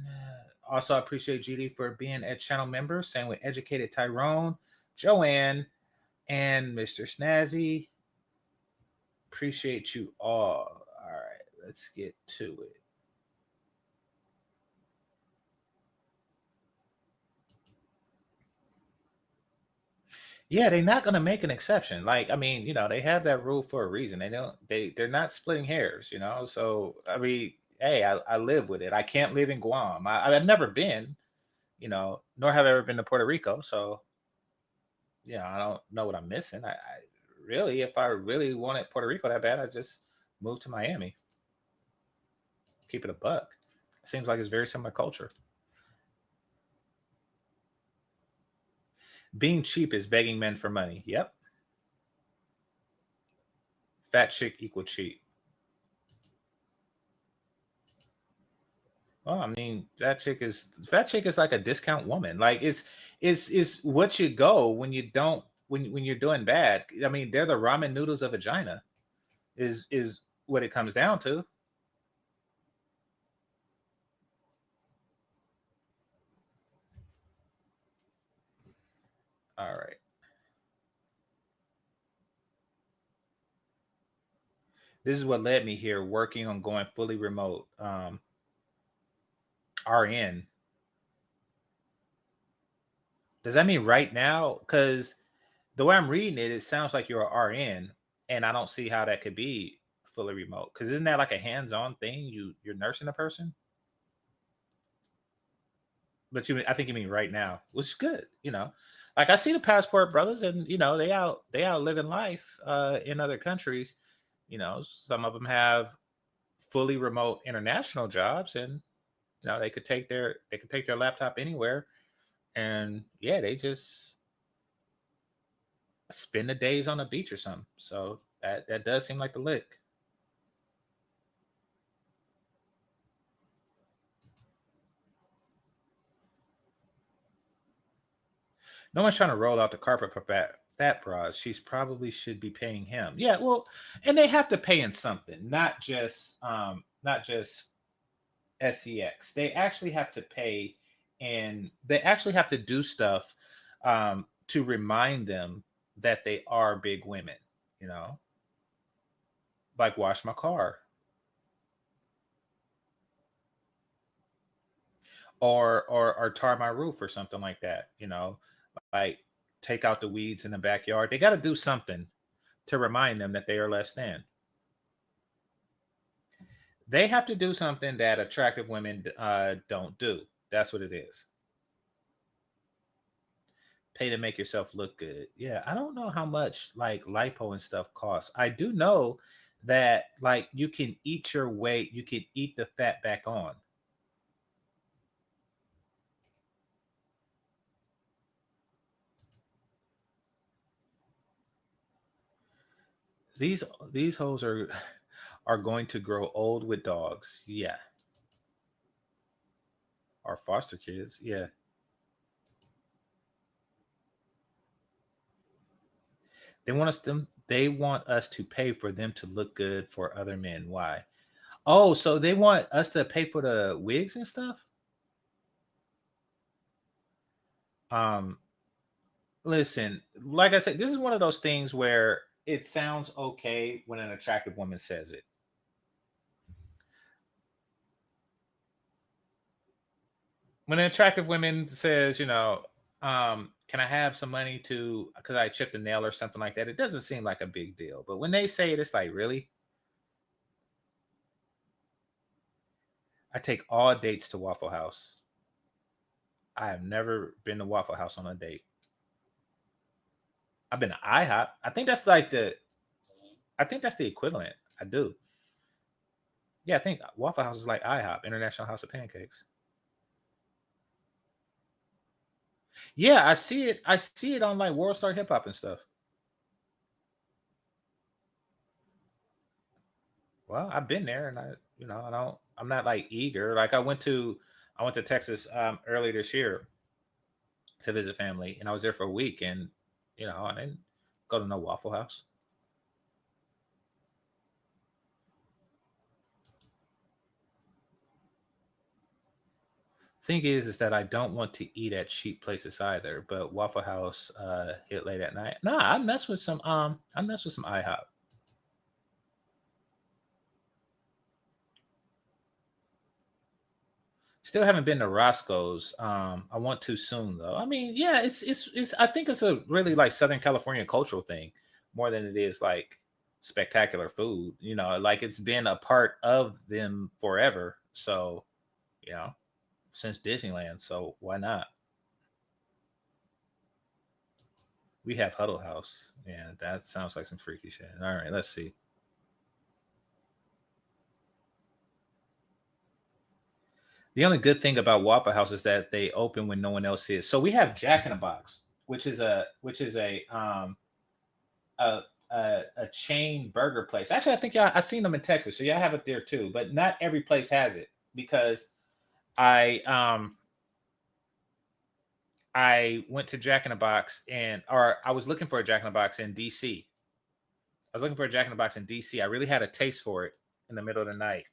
also, I appreciate GD for being a channel member. Same with Educated Tyrone, Joanne, and Mr. Snazzy. Appreciate you all. All right, let's get to it. Yeah, they're not going to make an exception. Like, I mean, you know, they have that rule for a reason. They're not splitting hairs, you know? So, I mean, hey, I live with it. I can't live in Guam. I've never been, you know, nor have I ever been to Puerto Rico. So, you know, I don't know what I'm missing. I really, if I really wanted Puerto Rico that bad, I'd just move to Miami. Keep it a buck. It seems like it's very similar culture. Being cheap is begging men for money. Yep. Fat chick equal cheap. Well, I mean, fat chick is like a discount woman. Like it's what you go when you don't when you're doing bad. I mean, they're the ramen noodles of vagina, is what it comes down to. All right. This is what led me here, working on going fully remote. RN. Does that mean right now? Because the way I'm reading it, it sounds like you're an RN, and I don't see how that could be fully remote. Because isn't that like a hands-on thing? You're nursing a person? But I think you mean right now, which is good. Like I see the passport brothers, and they out living life in other countries. Some of them have fully remote international jobs, and they could take their laptop anywhere, and yeah, they just spend the days on the beach or something. So that does seem like the lick. No one's trying to roll out the carpet for fat bras. She's probably should be paying him. Yeah, well, and they have to pay in something, not just sex. They actually have to pay, and they actually have to do stuff to remind them that they are big women. Like wash my car, or tar my roof or something like that. Like take out the weeds in the backyard. They got to do something to remind them that they are less than. They have to do something that attractive women don't do. That's what it is. Pay to make yourself look good. Yeah, I don't know how much like lipo and stuff costs. I do know that like you can eat your weight, you can eat the fat back on. These hoes are going to grow old with dogs. Yeah. Our foster kids. Yeah. They want us to pay for them to look good for other men. Why? Oh, so they want us to pay for the wigs and stuff? Listen, like I said, this is one of those things where it sounds okay when an attractive woman says it. When an attractive woman says, can I have some money because I chipped a nail or something like that? It doesn't seem like a big deal. But when they say it, it's like, really? I take all dates to Waffle House. I have never been to Waffle House on a date. I've been to IHOP. I think that's the equivalent. I do. Yeah, I think Waffle House is like IHOP, International House of Pancakes. Yeah, I see it. I see it on like World Star Hip Hop and stuff. Well, I've been there, and I'm not like eager. Like I went to Texas earlier this year to visit family, and I was there for a week, and I didn't go to no Waffle House. Thing is that I don't want to eat at cheap places either. But Waffle House hit late at night. Nah, I mess with some IHOP. Still haven't been to Roscoe's. I want to soon though. I mean, yeah, it's I think it's a really like Southern California cultural thing more than it is like spectacular food. Like it's been a part of them forever. So, since Disneyland. So why not? We have Huddle House. Yeah, that sounds like some freaky shit. All right, let's see. The only good thing about Waffle House is that they open when no one else is. So we have Jack in the Box, which is a chain burger place. Actually, I think I've seen them in Texas, so y'all have it there too. But not every place has it because I went to Jack in the Box or I was looking for a Jack in the Box in DC. I was looking for a Jack in the Box in DC. I really had a taste for it in the middle of the night,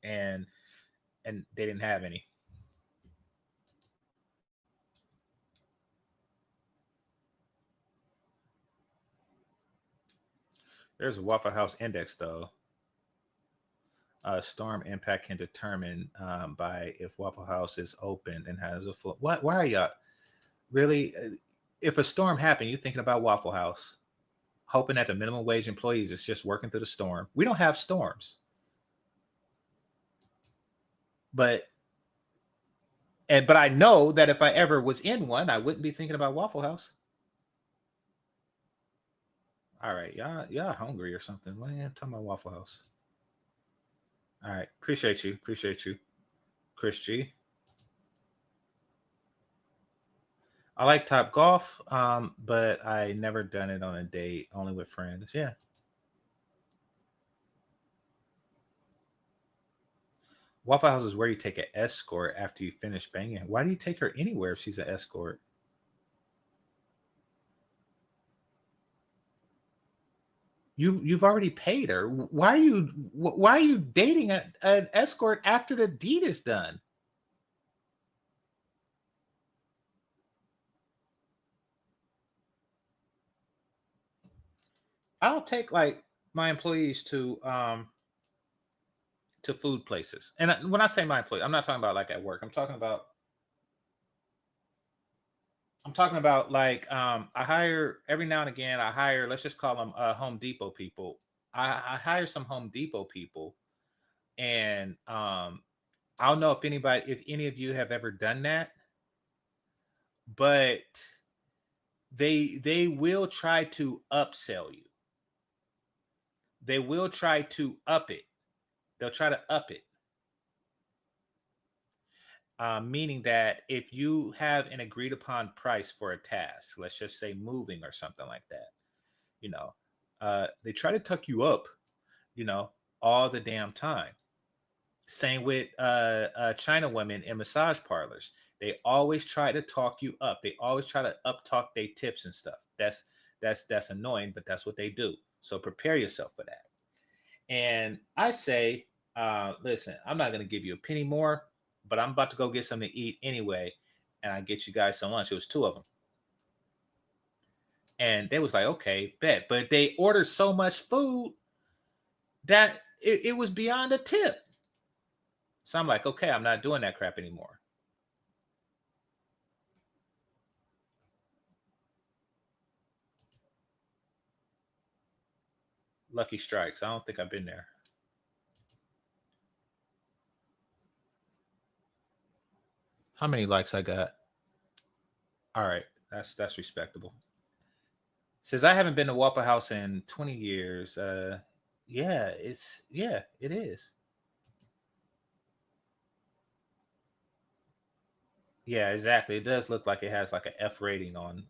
and they didn't have any. There's a Waffle House index though. Storm impact can determine by if Waffle House is open and has a full. What? Why are y'all really? If a storm happened, you're thinking about Waffle House, hoping that the minimum wage employees is just working through the storm. We don't have storms, but But I know that if I ever was in one, I wouldn't be thinking about Waffle House. All right, y'all hungry or something? What are you talking about Waffle House? All right, appreciate you, Chris G. I like Top Golf, but I never done it on a date, only with friends. Yeah. Waffle House is where you take an escort after you finish banging. Why do you take her anywhere if she's an escort? You've already paid her. Why are you dating an escort after the deed is done? I'll take like my employees to food places. And when I say my employee, I'm not talking about like at work. I'm talking about like I hire every now and again. I hire, let's just call them Home Depot people. I hire some Home Depot people, and I don't know if any of you have ever done that, but they will try to upsell you. They will try to up it. They'll try to up it. Meaning that if you have an agreed upon price for a task, let's just say moving or something like that, they try to tuck you up, all the damn time. Same with China women in massage parlors. They always try to talk you up. They always try to up talk their tips and stuff. That's annoying, but that's what they do. So prepare yourself for that. And I say, listen, I'm not going to give you a penny more, but I'm about to go get something to eat anyway. And I get you guys some lunch. It was 2 of them. And they was like, okay, bet. But they ordered so much food that it was beyond a tip. So I'm like, okay, I'm not doing that crap anymore. Lucky Strikes. I don't think I've been there. How many likes I got? All right, that's respectable. Says I haven't been to Waffle House in 20 years. Yeah, it is. Yeah, exactly. It does look like it has like an F rating on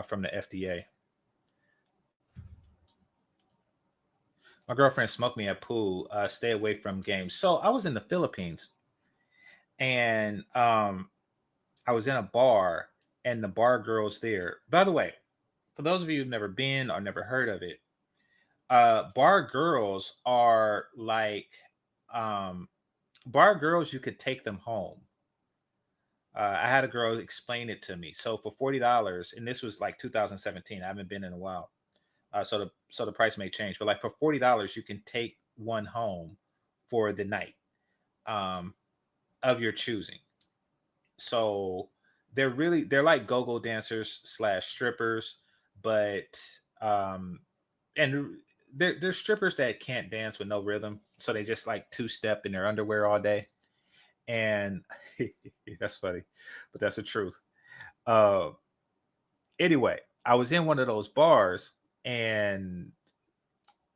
from the FDA. My girlfriend smoked me at pool. Stay away from games. So I was in the Philippines, and I was in a bar, and the bar girls there. By the way, for those of you who've never been or never heard of it, bar girls are like bar girls. You could take them home. I had a girl explain it to me. So for $40, and this was like 2017. I haven't been in a while. So the price may change, but like for $40, you can take one home for the night of your choosing. So they're like go-go dancers / strippers, but and they're strippers that can't dance with no rhythm, so they just like 2-step in their underwear all day. And that's funny, but that's the truth. Anyway, I was in one of those bars, and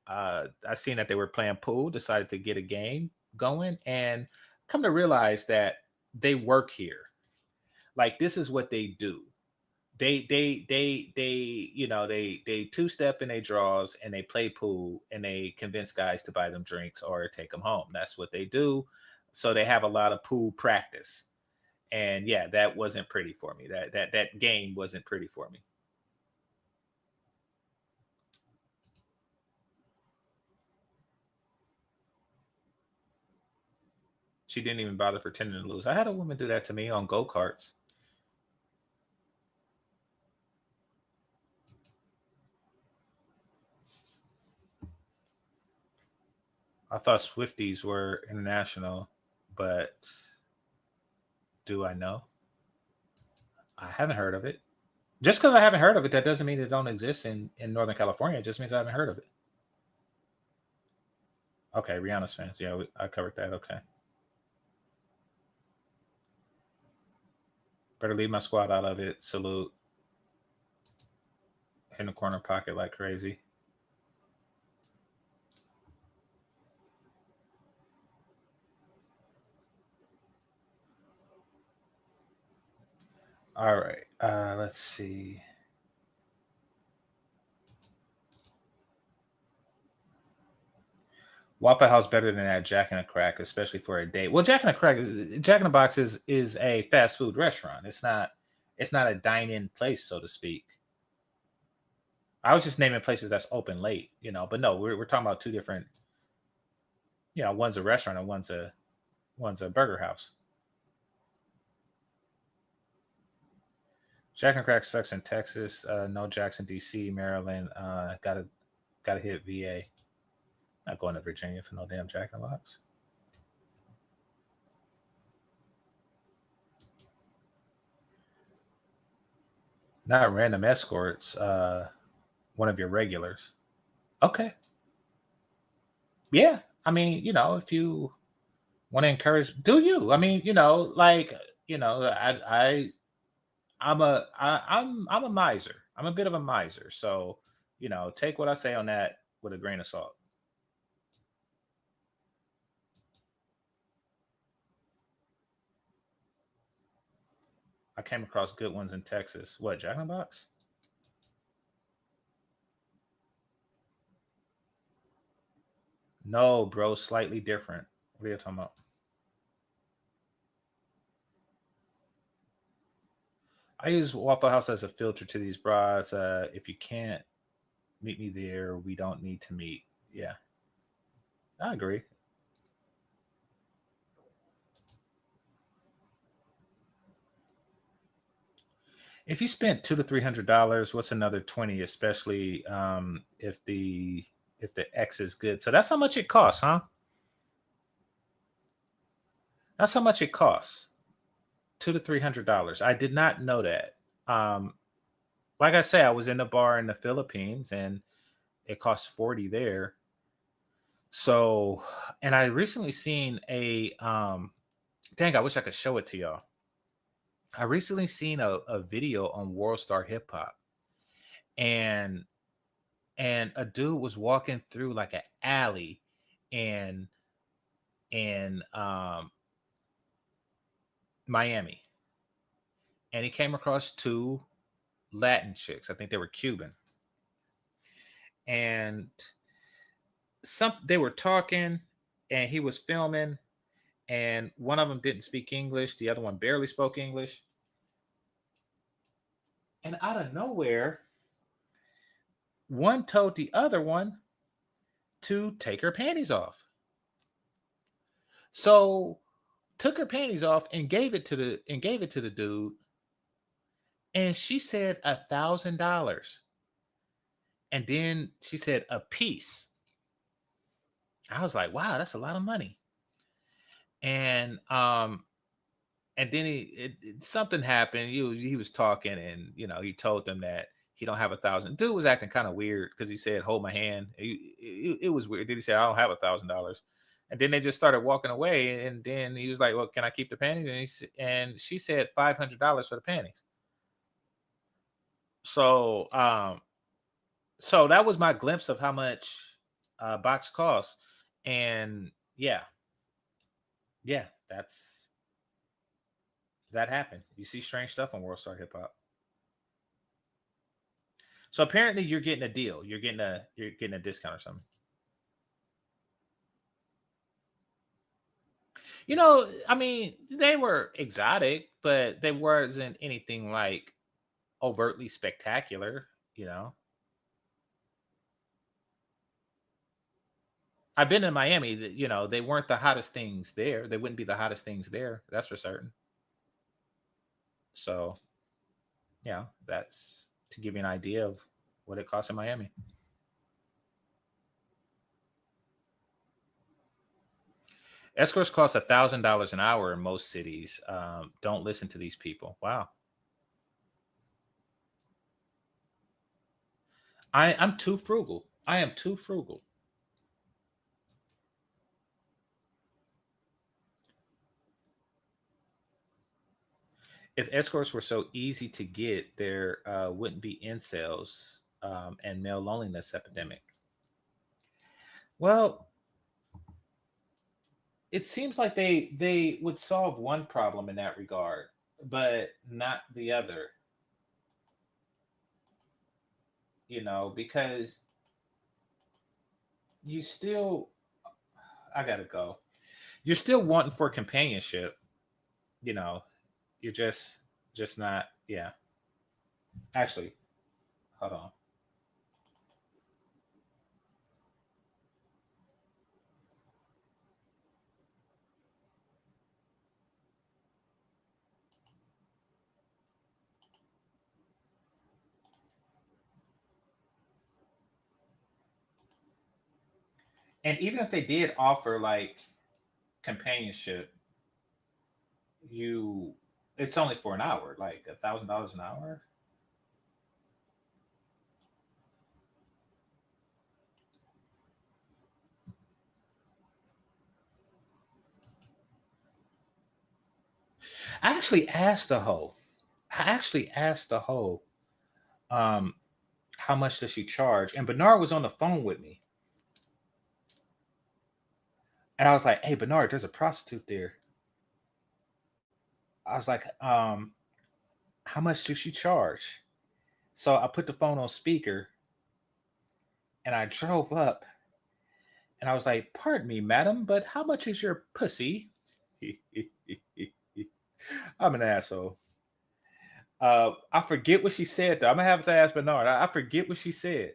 I seen that they were playing pool, decided to get a game going, and come to realize that they work here. Like, this is what they do. They 2-step in their draws, and they play pool, and they convince guys to buy them drinks or take them home. That's what they do. So they have a lot of pool practice. And yeah, that wasn't pretty for me. That game wasn't pretty for me. She didn't even bother pretending to lose. I had a woman do that to me on go-karts. I thought Swifties were international, but do I know? I haven't heard of it. Just because I haven't heard of it, that doesn't mean it don't exist in Northern California. It just means I haven't heard of it. Okay, Rihanna's fans. Yeah, I covered that. Okay. Better leave my squad out of it. Salute. In the corner pocket like crazy. All right. Let's see. Waffle House better than that Jack in the Crack, especially for a date. Well, Jack in the Box is a fast food restaurant. It's not a dine-in place, so to speak. I was just naming places that's open late, but no, we're talking about two different, one's a restaurant and one's a burger house. Jack and Crack sucks in Texas. No Jackson, DC, Maryland. Gotta hit VA. Not going to Virginia for no damn Jack in the Box. Not random escorts. One of your regulars. Okay. Yeah. I mean, if you want to encourage, do you? I mean, I'm a miser. I'm a bit of a miser. So, take what I say on that with a grain of salt. I came across good ones in Texas. What, Jack in the Box? No, bro, slightly different. What are you talking about? I use Waffle House as a filter to these bras. If you can't meet me there, we don't need to meet. Yeah, I agree. If you spent $200 to $300, what's another 20? Especially if the X is good. So that's how much it costs, huh? That's how much it costs. $200 to $300. I did not know that. Like I say, I was in a bar in the Philippines and it cost 40 there. So, and I recently seen a dang, I wish I could show it to y'all. I recently seen a video on World Star Hip Hop, and a dude was walking through like an alley in Miami, and he came across two Latin chicks. I think they were Cuban, and they were talking, and he was filming, and one of them didn't speak English, the other one barely spoke English, and out of nowhere, one told the other one to take her panties off. So took her panties off and gave it to the dude, and she said $1,000, and then she said a piece. I was like, wow, that's a lot of money. And then something happened. He was talking, and he told them that he don't have $1,000. Dude was acting kind of weird because he said, "Hold my hand." It was weird. Then he said, "I don't have $1,000," and then they just started walking away. And then he was like, "Well, can I keep the panties?" And she said $500 for the panties. So so that was my glimpse of how much box costs. And yeah, that happened. You see strange stuff on World Star Hip Hop. So apparently you're getting a deal. You're getting a discount or something. I mean, they were exotic, but they wasn't anything like overtly spectacular, I've been in Miami, they weren't the hottest things there. They wouldn't be the hottest things there. That's for certain. So, that's to give you an idea of what it costs in Miami. Escorts cost $1,000 an hour in most cities. Don't listen to these people. Wow. I'm too frugal. I am too frugal. If escorts were so easy to get, there wouldn't be incels and male loneliness epidemic. Well, it seems like they would solve one problem in that regard, but not the other. Because you still, I gotta go. You're still wanting for companionship. You know, you're just not. Yeah. Actually, hold on. And even if they did offer like companionship, you it's only for an hour, like $1,000 an hour. I actually asked the hoe. I actually asked the hoe, um, how much does she charge? And Bernard was on the phone with me. And I was like, hey Bernard, there's a prostitute there. I was like, how much does she charge? So I put the phone on speaker and I drove up and I was like, pardon me, madam, but how much is your pussy? I'm an asshole. I forget what she said though. I'm gonna have to ask Bernard. I forget what she said.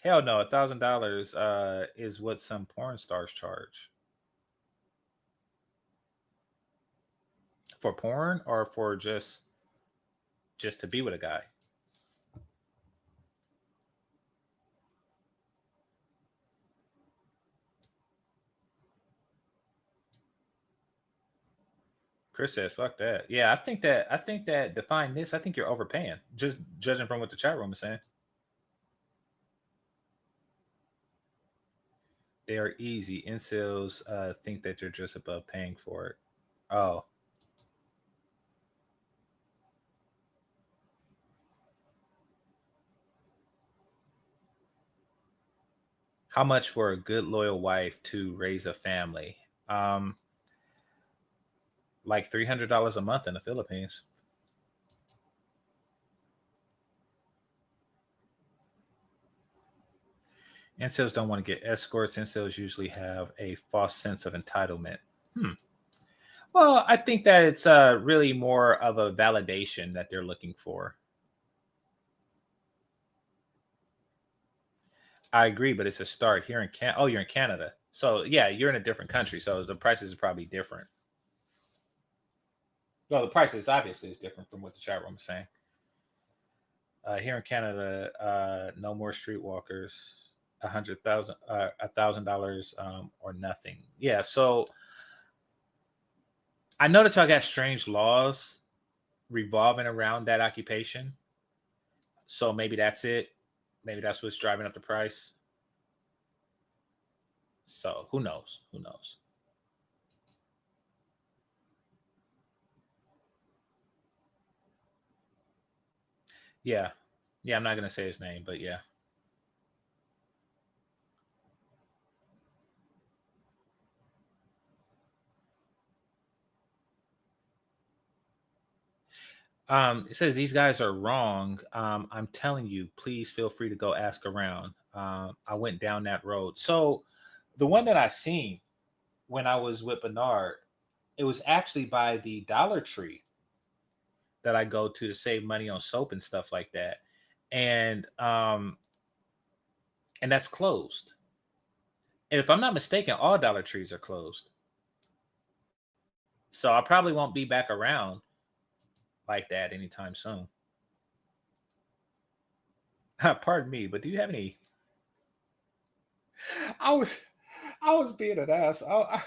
Hell no, $1,000 is what some porn stars charge. For porn or for just to be with a guy? Chris says, "Fuck that." Yeah, I think that define this. I think you're overpaying, just judging from what the chat room is saying. They are easy. Incels think that you're just above paying for it. Oh, how much for a good loyal wife to raise a family? Um, like $300 a month in the Philippines. Incels don't want to get escorts. Incels usually have a false sense of entitlement. Hmm. Well, I think that it's really more of a validation that they're looking for. I agree, but it's a start here in Can. Oh, you're in Canada, so yeah, you're in a different country, so the prices are probably different. Well, the prices obviously is different from what the chat room is saying. Here in Canada, no more streetwalkers. $100,000 or nothing. Yeah, so I know that y'all got strange laws revolving around that occupation. So maybe that's it. Maybe that's what's driving up the price. So who knows? Who knows? Yeah. Yeah, I'm not gonna say his name, but yeah. It says these guys are wrong. I'm telling you, please feel free to go ask around. I went down that road. So the one that I seen when I was with Bernard, it was actually by the Dollar Tree that I go to save money on soap and stuff like that. And and that's closed. And if I'm not mistaken, all Dollar Trees are closed. So I probably won't be back around like that anytime soon. Pardon me, but do you have any? I was, I was being an ass. I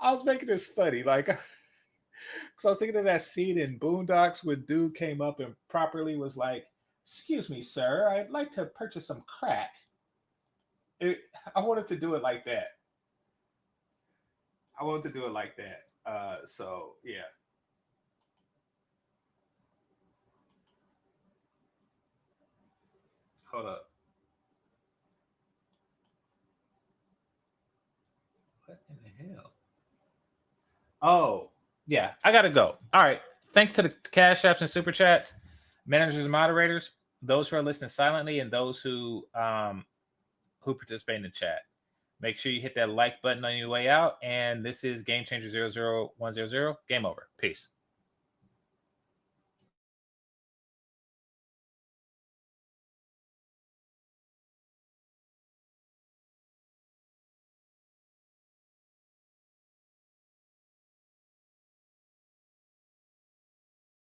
was making this funny, like, because I was thinking of that scene in Boondocks when dude came up and properly was like, "Excuse me, sir, I'd like to purchase some crack." I wanted to do it like that. I want to do it like that. So yeah. Hold up. What in the hell? Oh, yeah, I gotta go. All right. Thanks to the cash apps and super chats, managers and moderators, those who are listening silently, and those who participate in the chat. Make sure you hit that like button on your way out. And this is GameChanger 00100. Game over. Peace.